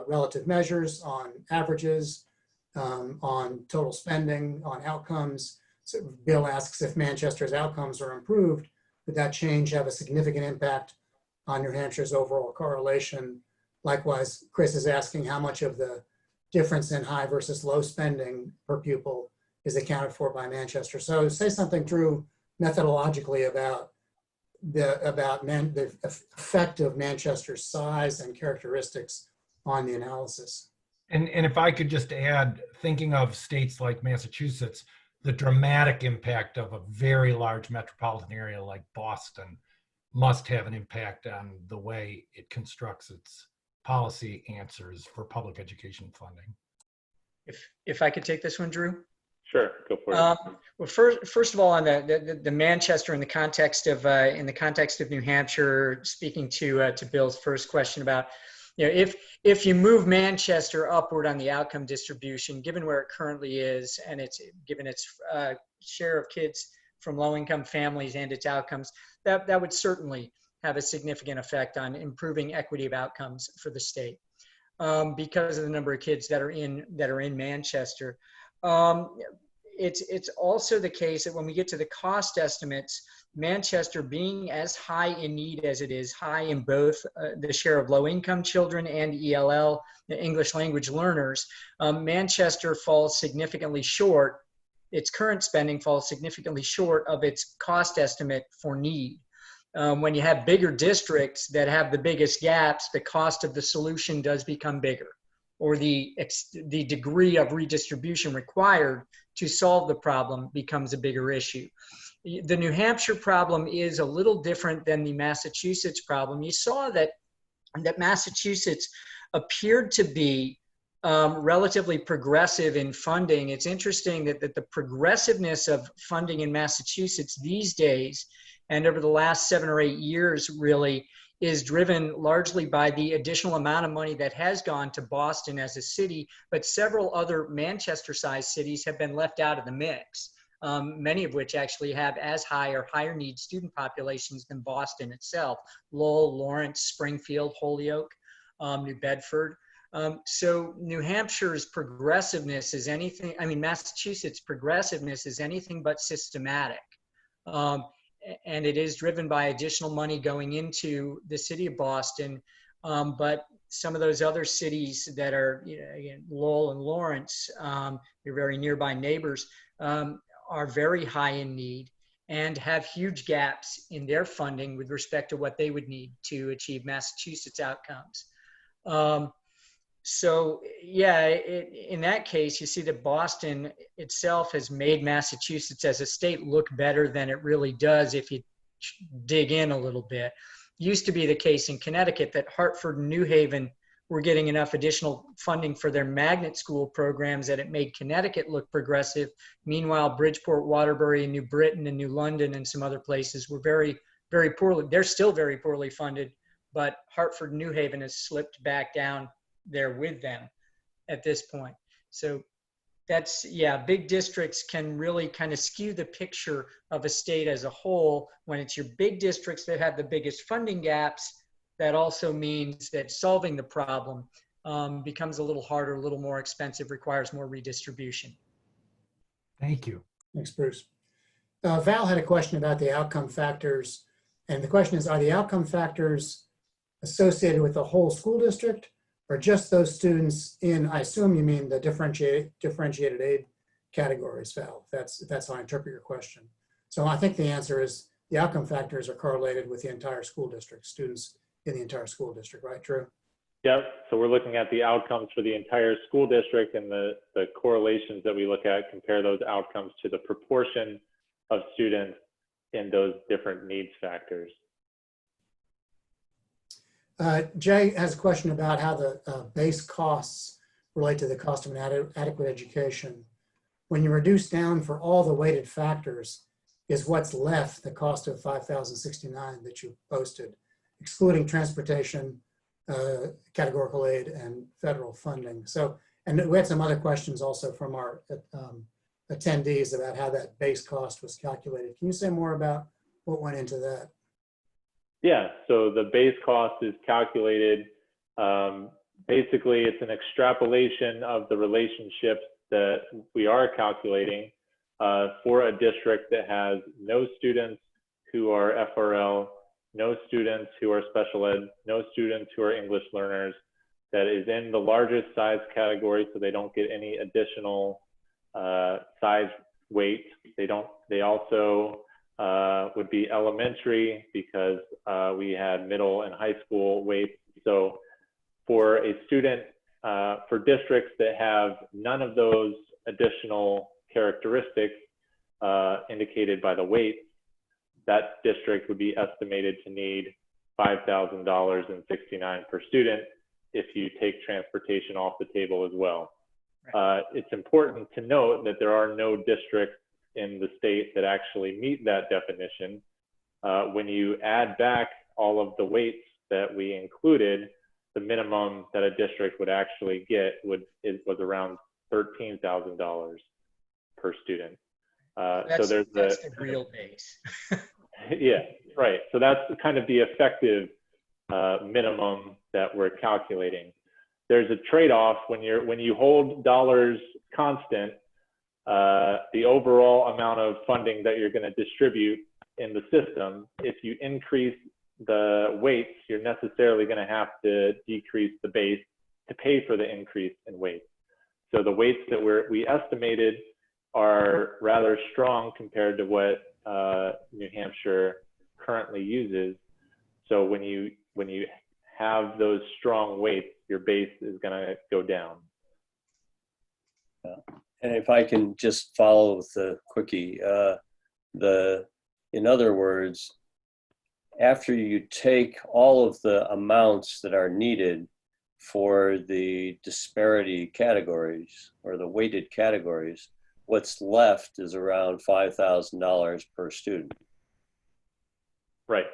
[SPEAKER 4] relative measures, on averages, on total spending, on outcomes. So Bill asks if Manchester's outcomes are improved, would that change have a significant impact on New Hampshire's overall correlation? Likewise, Chris is asking how much of the difference in high versus low spending per pupil is accounted for by Manchester. So say something true methodologically about the effect of Manchester's size and characteristics on the analysis.
[SPEAKER 5] And if I could just add, thinking of states like Massachusetts, the dramatic impact of a very large metropolitan area like Boston must have an impact on the way it constructs its policy answers for public education funding.
[SPEAKER 17] If I could take this one, Drew?
[SPEAKER 22] Sure, go for it.
[SPEAKER 17] Well, first of all, on the Manchester in the context of New Hampshire, speaking to Bill's first question about, if you move Manchester upward on the outcome distribution, given where it currently is, and given its share of kids from low-income families and its outcomes, that would certainly have a significant effect on improving equity of outcomes for the state, because of the number of kids that are in Manchester. It's also the case that when we get to the cost estimates, Manchester being as high in need as it is, high in both the share of low-income children and ELL, the English language learners, Manchester falls significantly short. Its current spending falls significantly short of its cost estimate for need. When you have bigger districts that have the biggest gaps, the cost of the solution does become bigger, or the degree of redistribution required to solve the problem becomes a bigger issue. The New Hampshire problem is a little different than the Massachusetts problem. You saw that Massachusetts appeared to be relatively progressive in funding. It's interesting that the progressiveness of funding in Massachusetts these days, and over the last 7 or 8 years really, is driven largely by the additional amount of money that has gone to Boston as a city, but several other Manchester-sized cities have been left out of the mix, many of which actually have as high or higher need student populations than Boston itself: Lowell, Lawrence, Springfield, Holyoke, New Bedford. So New Hampshire's progressiveness is anything, Massachusetts' progressiveness is anything but systematic. And it is driven by additional money going into the city of Boston. But some of those other cities that are, again, Lowell and Lawrence, your very nearby neighbors, are very high in need and have huge gaps in their funding with respect to what they would need to achieve Massachusetts outcomes. So yeah, in that case, you see that Boston itself has made Massachusetts as a state look better than it really does if you dig in a little bit. Used to be the case in Connecticut that Hartford and New Haven were getting enough additional funding for their magnet school programs that it made Connecticut look progressive. Meanwhile, Bridgeport, Waterbury, and New Britain and New London and some other places were very, very poorly. They're still very poorly funded, but Hartford and New Haven has slipped back down there with them at this point. So that's, yeah, big districts can really kind of skew the picture of a state as a whole. When it's your big districts that have the biggest funding gaps, that also means that solving the problem becomes a little harder, a little more expensive, requires more redistribution.
[SPEAKER 5] Thank you.
[SPEAKER 4] Thanks, Bruce. Val had a question about the outcome factors. And the question is, are the outcome factors associated with the whole school district, or just those students in, I assume you mean the differentiated aid categories, Val? That's how I interpret your question. So I think the answer is the outcome factors are correlated with the entire school district, students in the entire school district, right, Drew?
[SPEAKER 22] Yep, so we're looking at the outcomes for the entire school district, and the correlations that we look at compare those outcomes to the proportion of students in those different needs factors.
[SPEAKER 4] Jay has a question about how the base costs relate to the cost of an adequate education. When you reduce down for all the weighted factors, is what's left the cost of $5,069 that you posted, excluding transportation, categorical aid, and federal funding. So, and we had some other questions also from our attendees about how that base cost was calculated. Can you say more about what went into that?
[SPEAKER 22] Yeah, so the base cost is calculated. Basically, it's an extrapolation of the relationships that we are calculating for a district that has no students who are FRL, no students who are special ed, no students who are English learners, that is in the largest size category, so they don't get any additional size weight. They also would be elementary because we had middle and high school weights. So for a student, for districts that have none of those additional characteristics indicated by the weight, that district would be estimated to need $5,069 per student if you take transportation off the table as well. It's important to note that there are no districts in the state that actually meet that definition. When you add back all of the weights that we included, the minimum that a district would actually get was around $13,000 per student. So that's
[SPEAKER 17] the real base.
[SPEAKER 22] Yeah, right. So that's kind of the effective minimum that we're calculating. There's a trade-off when you hold dollars constant. The overall amount of funding that you're going to distribute in the system, if you increase the weights, you're necessarily going to have to decrease the base to pay for the increase in weights. So the weights that we estimated are rather strong compared to what New Hampshire currently uses. So when you have those strong weights, your base is going to go down.
[SPEAKER 1] And if I can just follow with the quickie, in other words, after you take all of the amounts that are needed for the disparity categories or the weighted categories, what's left is around $5,000 per student.
[SPEAKER 22] Right.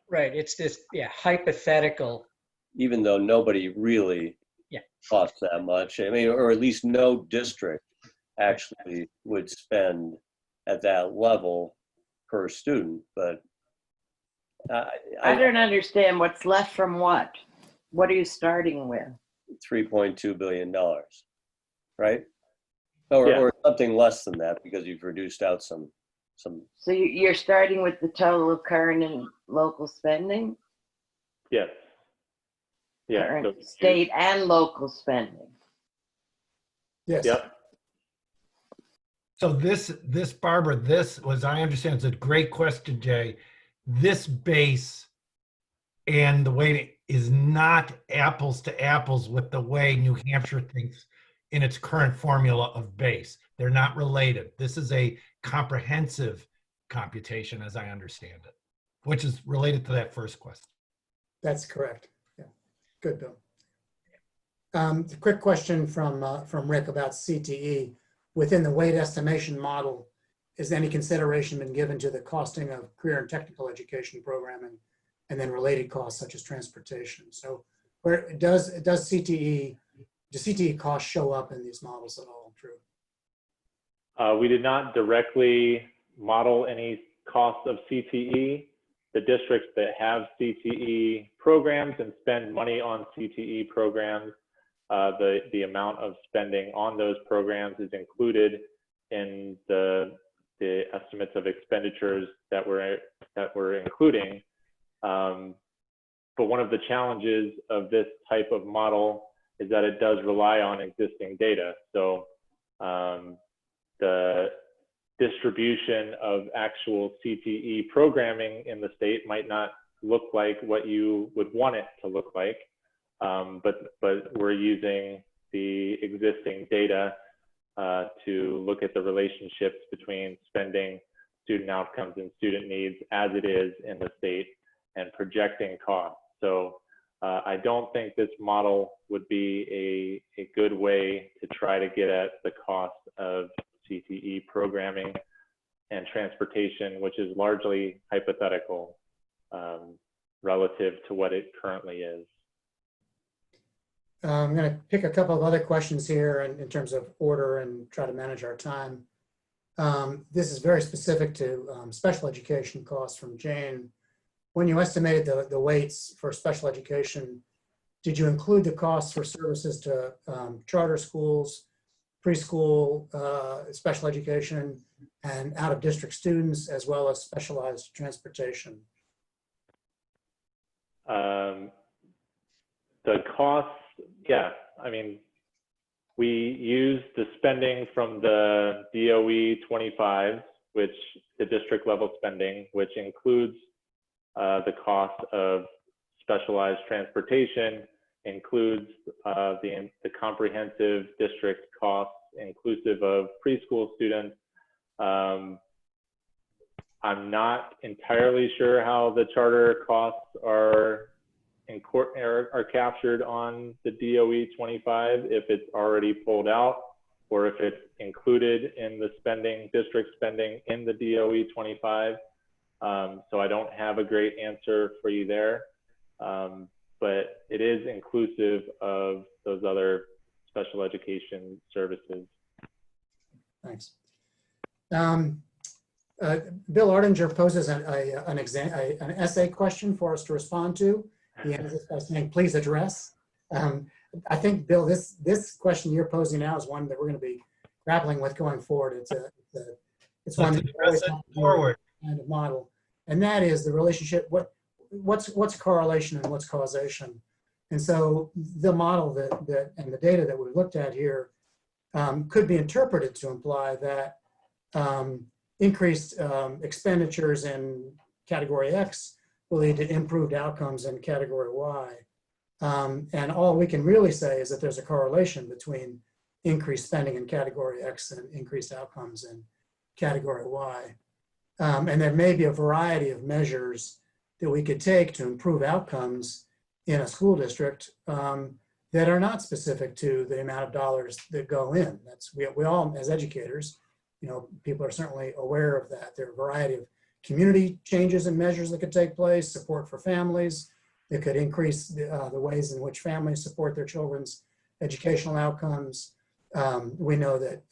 [SPEAKER 17] Right. It's this hypothetical.
[SPEAKER 1] Even though nobody really costs that much. I mean, or at least no district actually would spend at that level per student. But
[SPEAKER 10] I don't understand what's left from what. What are you starting with?
[SPEAKER 1] $3.2 billion, right? Or something less than that because you've reduced out some.
[SPEAKER 10] So you're starting with the total of current and local spending?
[SPEAKER 22] Yes. Yeah.
[SPEAKER 10] Current state and local spending.
[SPEAKER 4] Yes.
[SPEAKER 22] Yep.
[SPEAKER 5] So this Barbara, this was, I understand, it's a great question, Jay. This base and the way is not apples to apples with the way New Hampshire thinks in its current formula of base. They're not related. This is a comprehensive computation, as I understand it, which is related to that first question.
[SPEAKER 4] That's correct. Yeah. Good, Bill. A quick question from Rick about CTE. Within the weight estimation model, is any consideration been given to the costing of career and technical education programming and then related costs such as transportation? So where does CTE costs show up in these models at all, Drew?
[SPEAKER 22] We did not directly model any costs of CTE. The districts that have CTE programs and spend money on CTE programs, the amount of spending on those programs is included in the estimates of expenditures that we're including. But one of the challenges of this type of model is that it does rely on existing data. So the distribution of actual CTE programming in the state might not look like what you would want it to look like. But we're using the existing data to look at the relationships between spending, student outcomes, and student needs as it is in the state and projecting costs. So I don't think this model would be a good way to try to get at the cost of CTE programming and transportation, which is largely hypothetical relative to what it currently is.
[SPEAKER 4] I'm going to pick a couple of other questions here in terms of order and try to manage our time. This is very specific to special education costs from Jane. When you estimated the weights for special education, did you include the costs for services to charter schools, preschool, special education, and out-of-district students, as well as specialized transportation?
[SPEAKER 22] The costs yeah, I mean, we use the spending from the DOE 25, which the district level spending, which includes the cost of specialized transportation, includes the comprehensive district costs inclusive of preschool students. I'm not entirely sure how the charter costs are captured on the DOE 25, if it's already pulled out or if it's included in the spending, district spending in the DOE 25. So I don't have a great answer for you there, but it is inclusive of those other special education services.
[SPEAKER 4] Thanks. Bill Ardinger poses an essay question for us to respond to. He ends this by saying, please address. I think, Bill, this question you're posing now is one that we're going to be grappling with going forward. It's one that you always have to do kind of model. And that is the relationship, what's correlation and what's causation. And so the model that and the data that we looked at here could be interpreted to imply that increased expenditures in category X will lead to improved outcomes in category Y. And all we can really say is that there's a correlation between increased spending in category X and increased outcomes in category Y. And there may be a variety of measures that we could take to improve outcomes in a school district that are not specific to the amount of dollars that go in. We all, as educators, people are certainly aware of that. There are a variety of community changes and measures that could take place, support for families that could increase the ways in which families support their children's educational outcomes. We know that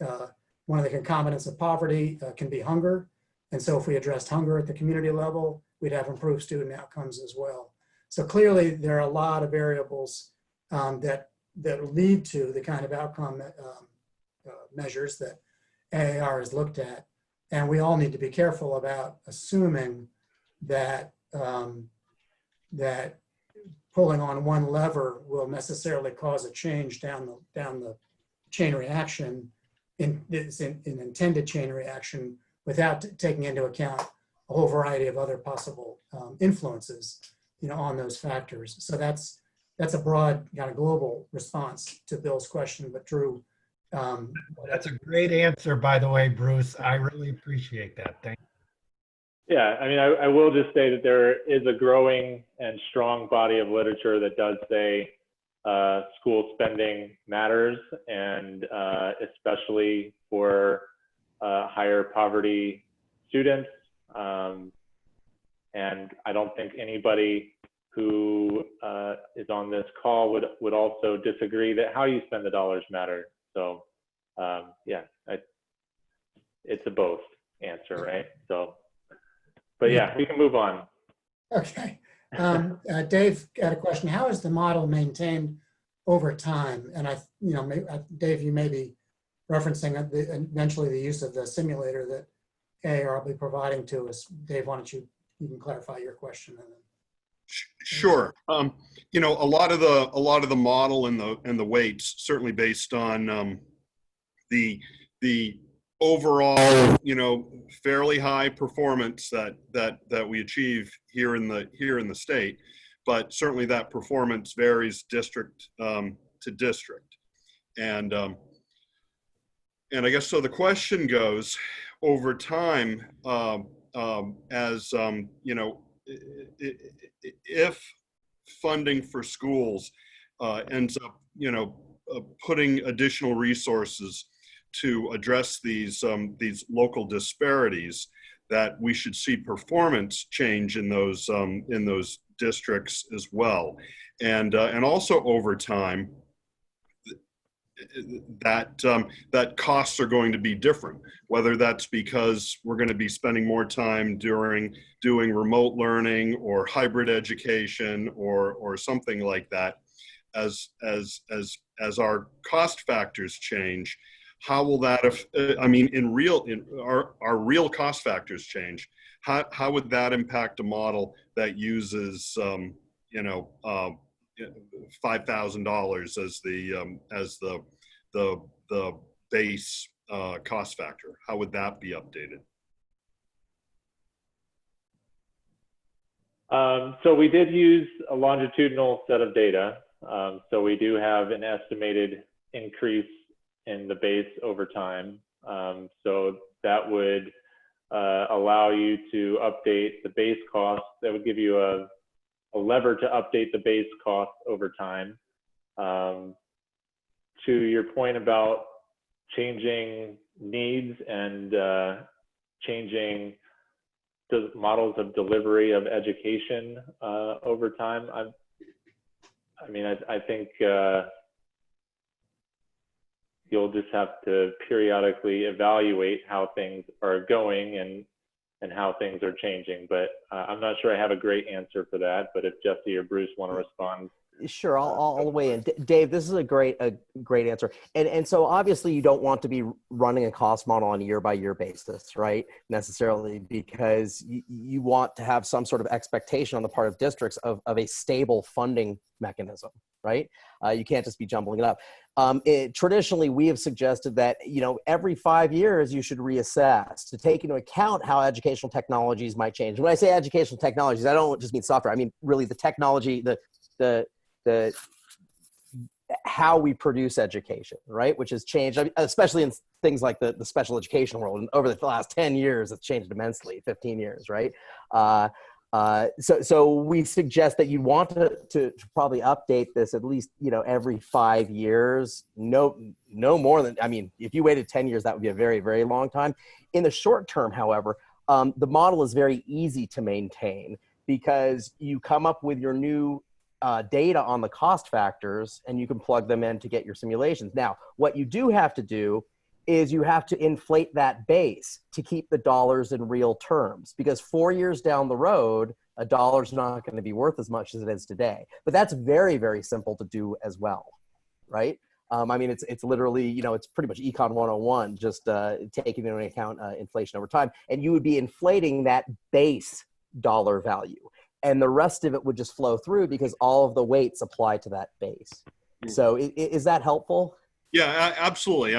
[SPEAKER 4] one of the concomitants of poverty can be hunger. And so if we addressed hunger at the community level, we'd have improved student outcomes as well. So clearly there are a lot of variables that lead to the kind of outcome measures that AAR has looked at. And we all need to be careful about assuming that that pulling on one lever will necessarily cause a change down the chain reaction in intended chain reaction without taking into account a whole variety of other possible influences, on those factors. So that's a broad kind of global response to Bill's question, but Drew.
[SPEAKER 5] That's a great answer, by the way, Bruce. I really appreciate that. Thank you.
[SPEAKER 22] Yeah, I mean, I will just say that there is a growing and strong body of literature that does say school spending matters, and especially for higher poverty students. And I don't think anybody who is on this call would also disagree that how you spend the dollars matter. So yeah, it's a both answer, right? So, but yeah, we can move on.
[SPEAKER 4] Okay. Dave got a question. How is the model maintained over time? And Dave, you may be referencing eventually the use of the simulator that AAR will be providing to us. Dave, why don't you can clarify your question?
[SPEAKER 3] Sure. A lot of the model and the weights certainly based on the overall fairly high performance that we achieve here in the state, but certainly that performance varies district to district, and I guess so. The question goes over time as if funding for schools ends up, putting additional resources to address these local disparities, that we should see performance change in those districts as well, and also over time that costs are going to be different, whether that's because we're going to be spending more time doing remote learning or hybrid education or something like that. As our cost factors change, how will that our real cost factors change? How would that impact a model that uses $5,000 as the base cost factor? How would that be updated?
[SPEAKER 22] So we did use a longitudinal set of data. So we do have an estimated increase in the base over time. So that would allow you to update the base cost. That would give you a lever to update the base cost over time. To your point about changing needs and changing the models of delivery of education over time, I think you'll just have to periodically evaluate how things are going and how things are changing. But I'm not sure I have a great answer for that. But if Jesse or Bruce want to respond.
[SPEAKER 19] Sure, I'll weigh in. Dave, this is a great answer. And so obviously you don't want to be running a cost model on a year-by-year basis, right? Necessarily, because you want to have some sort of expectation on the part of districts of a stable funding mechanism, right? You can't just be jumbling it up. Traditionally, we have suggested that, every 5 years you should reassess to take into account how educational technologies might change. When I say educational technologies, I don't just mean software. I mean really the technology, the how we produce education, right? Which has changed, especially in things like the special education world. And over the last 10 years, it's changed immensely, 15 years, right? So we suggest that you want to probably update this at least, every 5 years, no more than, if you waited 10 years, that would be a very, very long time. In the short term, however, the model is very easy to maintain because you come up with your new data on the cost factors and you can plug them in to get your simulations. Now, what you do have to do is you have to inflate that base to keep the dollars in real terms, because 4 years down the road, a dollar's not going to be worth as much as it is today. But that's very, very simple to do as well, right? It's literally, it's pretty much Econ 101, just taking into account inflation over time. And you would be inflating that base dollar value. And the rest of it would just flow through because all of the weights apply to that base. So is that helpful?
[SPEAKER 3] Yeah, absolutely.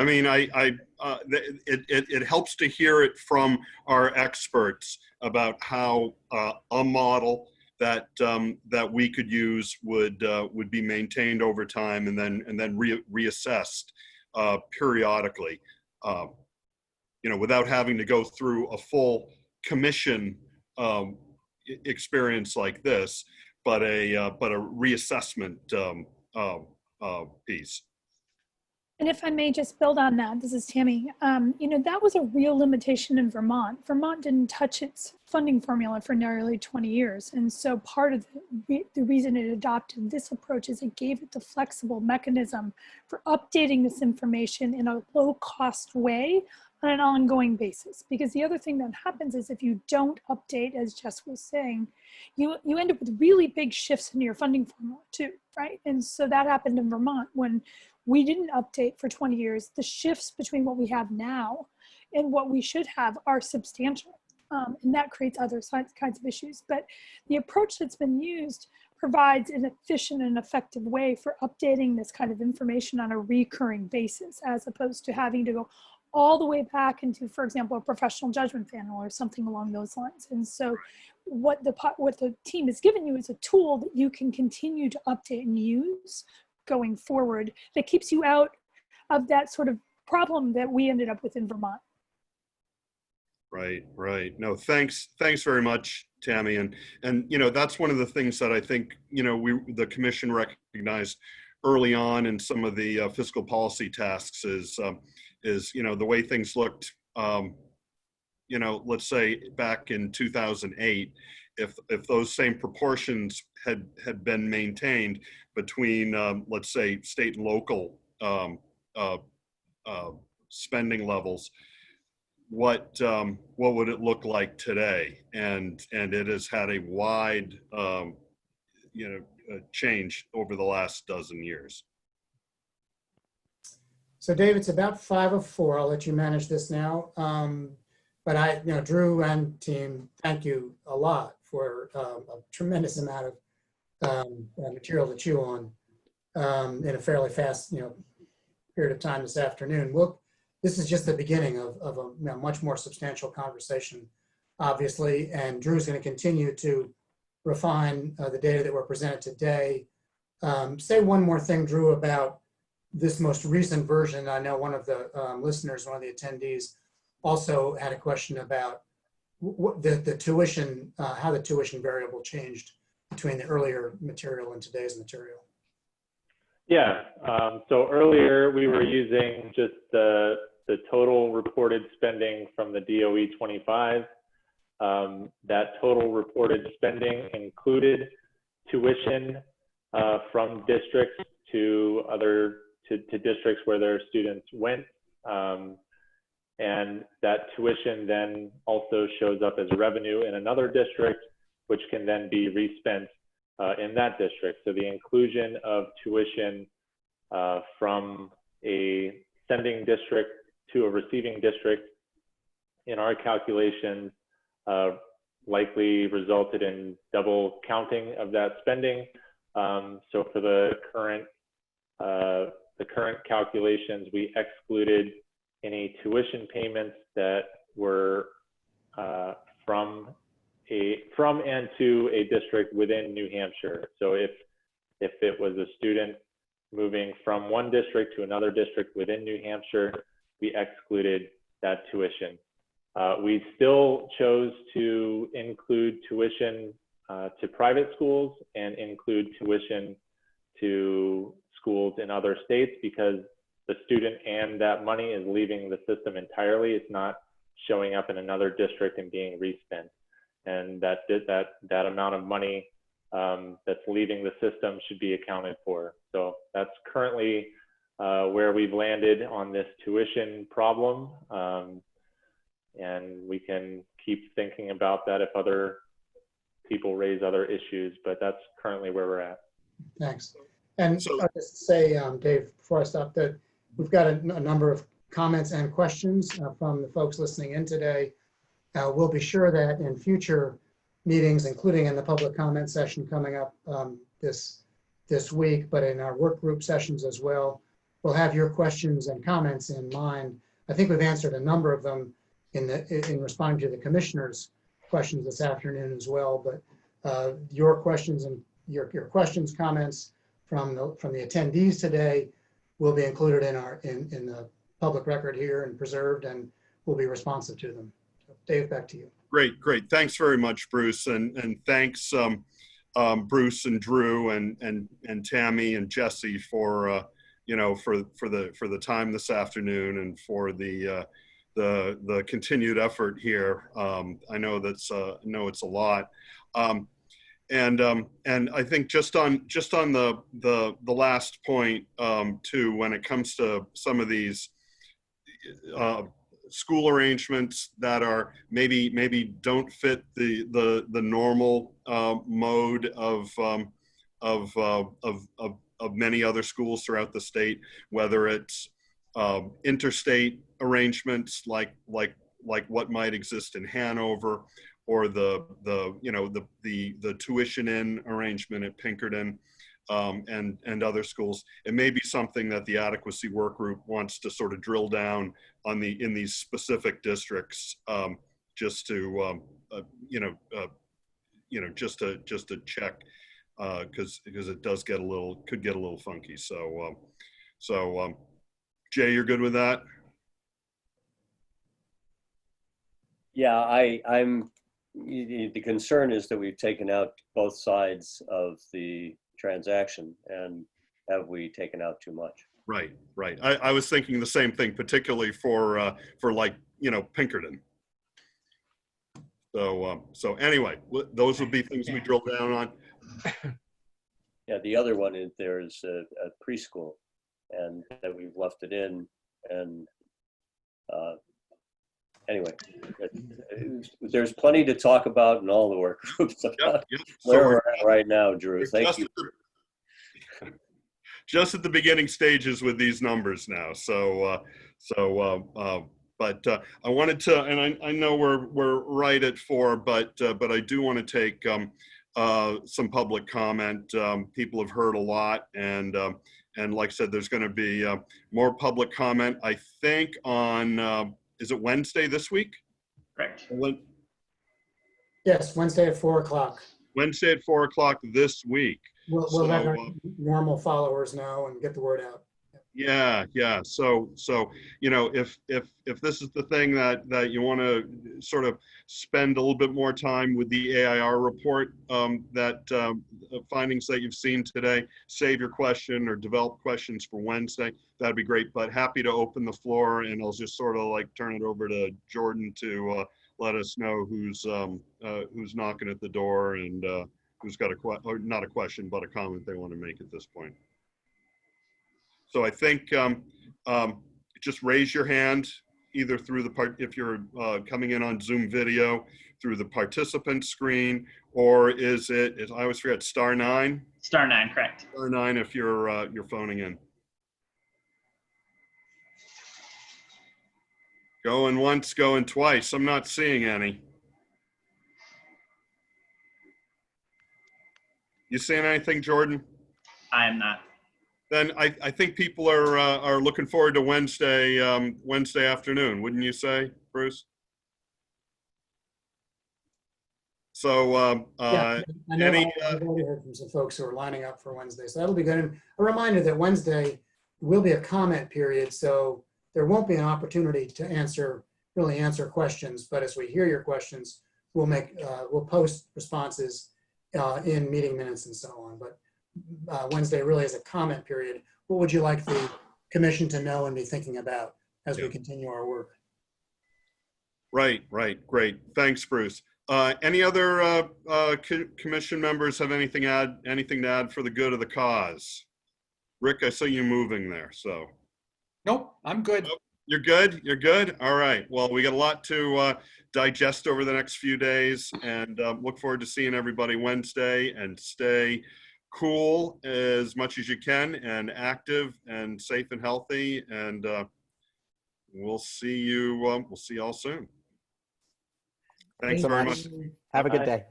[SPEAKER 3] It helps to hear it from our experts about how a model that we could use would be maintained over time and then reassessed periodically. Without having to go through a full commission experience like this, but a reassessment piece.
[SPEAKER 20] And if I may just build on that, this is Tammy. That was a real limitation in Vermont. Vermont didn't touch its funding formula for nearly 20 years. And so part of the reason it adopted this approach is it gave it the flexible mechanism for updating this information in a low cost way on an ongoing basis. Because the other thing that happens is if you don't update, as Jess was saying, you end up with really big shifts in your funding formula too, right? And so that happened in Vermont when we didn't update for 20 years. The shifts between what we have now and what we should have are substantial. And that creates other kinds of issues. But the approach that's been used provides an efficient and effective way for updating this kind of information on a recurring basis, as opposed to having to go all the way back into, for example, a professional judgment panel or something along those lines. And so what the team has given you is a tool that you can continue to update and use going forward that keeps you out of that sort of problem that we ended up with in Vermont.
[SPEAKER 3] Right. No, thanks very much, Tammy. And that's one of the things that I think, the commission recognized early on in some of the fiscal policy tasks is the way things looked, let's say back in 2008, if those same proportions had been maintained between, let's say, state and local spending levels, what would it look like today? And it has had a wide, change over the last dozen years.
[SPEAKER 4] So Dave, it's about 5:04. I'll let you manage this now. But Drew and team, thank you a lot for a tremendous amount of material to chew on in a fairly fast, period of time this afternoon. This is just the beginning of a much more substantial conversation, obviously, and Drew's going to continue to refine the data that were presented today. Say one more thing, Drew, about this most recent version. I know one of the listeners, one of the attendees, also had a question about what the tuition, how the tuition variable changed between the earlier material and today's material.
[SPEAKER 22] Yeah, so earlier we were using just the total reported spending from the DOE 25. That total reported spending included tuition from districts to districts where their students went. And that tuition then also shows up as revenue in another district, which can then be respent in that district. So the inclusion of tuition from a sending district to a receiving district in our calculations likely resulted in double counting of that spending. So for the current calculations, we excluded any tuition payments that were from and to a district within New Hampshire. So if it was a student moving from one district to another district within New Hampshire, we excluded that tuition. We still chose to include tuition to private schools and include tuition to schools in other states because the student and that money is leaving the system entirely. It's not showing up in another district and being respent. And that amount of money that's leaving the system should be accounted for. So that's currently where we've landed on this tuition problem. And we can keep thinking about that if other people raise other issues, but that's currently where we're at.
[SPEAKER 4] Thanks. And I'll just say, Dave, before I stop, that we've got a number of comments and questions from the folks listening in today. We'll be sure that in future meetings, including in the public comment session coming up this week, but in our work group sessions as well, we'll have your questions and comments in mind. I think we've answered a number of them in responding to the commissioner's questions this afternoon as well. But your questions and your questions, comments from the attendees today will be included in the public record here and preserved, and we'll be responsive to them. So, Dave, back to you.
[SPEAKER 3] Great. Thanks very much, Bruce, and thanks Bruce and Drew and Tammy and Jesse for for the time this afternoon and for the continued effort here. I know it's a lot. And I think just on the last point too, when it comes to some of these school arrangements that are maybe don't fit the normal mode of many other schools throughout the state, whether it's interstate arrangements like what might exist in Hanover, or the tuition in arrangement at Pinkerton and other schools. It may be something that the adequacy work group wants to sort of drill down on in these specific districts, just to just to check, because it does could get a little funky. So Jay, you're good with that?
[SPEAKER 1] Yeah, I'm. The concern is that we've taken out both sides of the transaction, and have we taken out too much?
[SPEAKER 3] Right. I was thinking the same thing, particularly for like Pinkerton. So anyway, those would be things we drill down on.
[SPEAKER 1] Yeah, the other one is there's a preschool, and that we've left it in, and anyway, there's plenty to talk about in all the work groups about where we're at right now, Drew. Thank you.
[SPEAKER 3] Just at the beginning stages with these numbers now. But I wanted to, and I know we're right at 4, but I do want to take some public comment. People have heard a lot, and like I said, there's going to be more public comment, I think, on, is it Wednesday this week?
[SPEAKER 6] Correct.
[SPEAKER 4] Yes, Wednesday at 4 o'clock.
[SPEAKER 3] Wednesday at 4 o'clock this week.
[SPEAKER 4] We'll let our normal followers know and get the word out.
[SPEAKER 3] Yeah. So you know, if this is the thing that you want to sort of spend a little bit more time with the AAR report, findings that you've seen today, save your question or develop questions for Wednesday. That'd be great. But happy to open the floor, and I'll just sort of like turn it over to Jordan to let us know who's knocking at the door and who's got or not a question but a comment they want to make at this point. So I think just raise your hand either through the if you're coming in on Zoom video, through the participant screen, or is it, I always forget, *9?
[SPEAKER 6] *9, correct.
[SPEAKER 3] *9 if you're phoning in. Going once, going twice. I'm not seeing any. You seeing anything, Jordan?
[SPEAKER 6] I am not.
[SPEAKER 3] Then I think people are looking forward to Wednesday afternoon, wouldn't you say, Bruce? So
[SPEAKER 4] Yeah, I know I've already heard from some folks who are lining up for Wednesday, so that'll be good. And a reminder that Wednesday will be a comment period, so there won't be an opportunity to really answer questions. But as we hear your questions, we'll post responses in meeting minutes and so on. But Wednesday really is a comment period. What would you like the commission to know and be thinking about as we continue our work?
[SPEAKER 3] Right, great. Thanks, Bruce. Any other commission members have anything to add for the good of the cause? Rick, I saw you moving there, so.
[SPEAKER 8] Nope, I'm good.
[SPEAKER 3] Nope. You're good? You're good? All right. Well, we got a lot to digest over the next few days, and look forward to seeing everybody Wednesday, and stay cool as much as you can, and active and safe and healthy, and we'll see you all soon. Thanks very much.
[SPEAKER 19] Have a good day.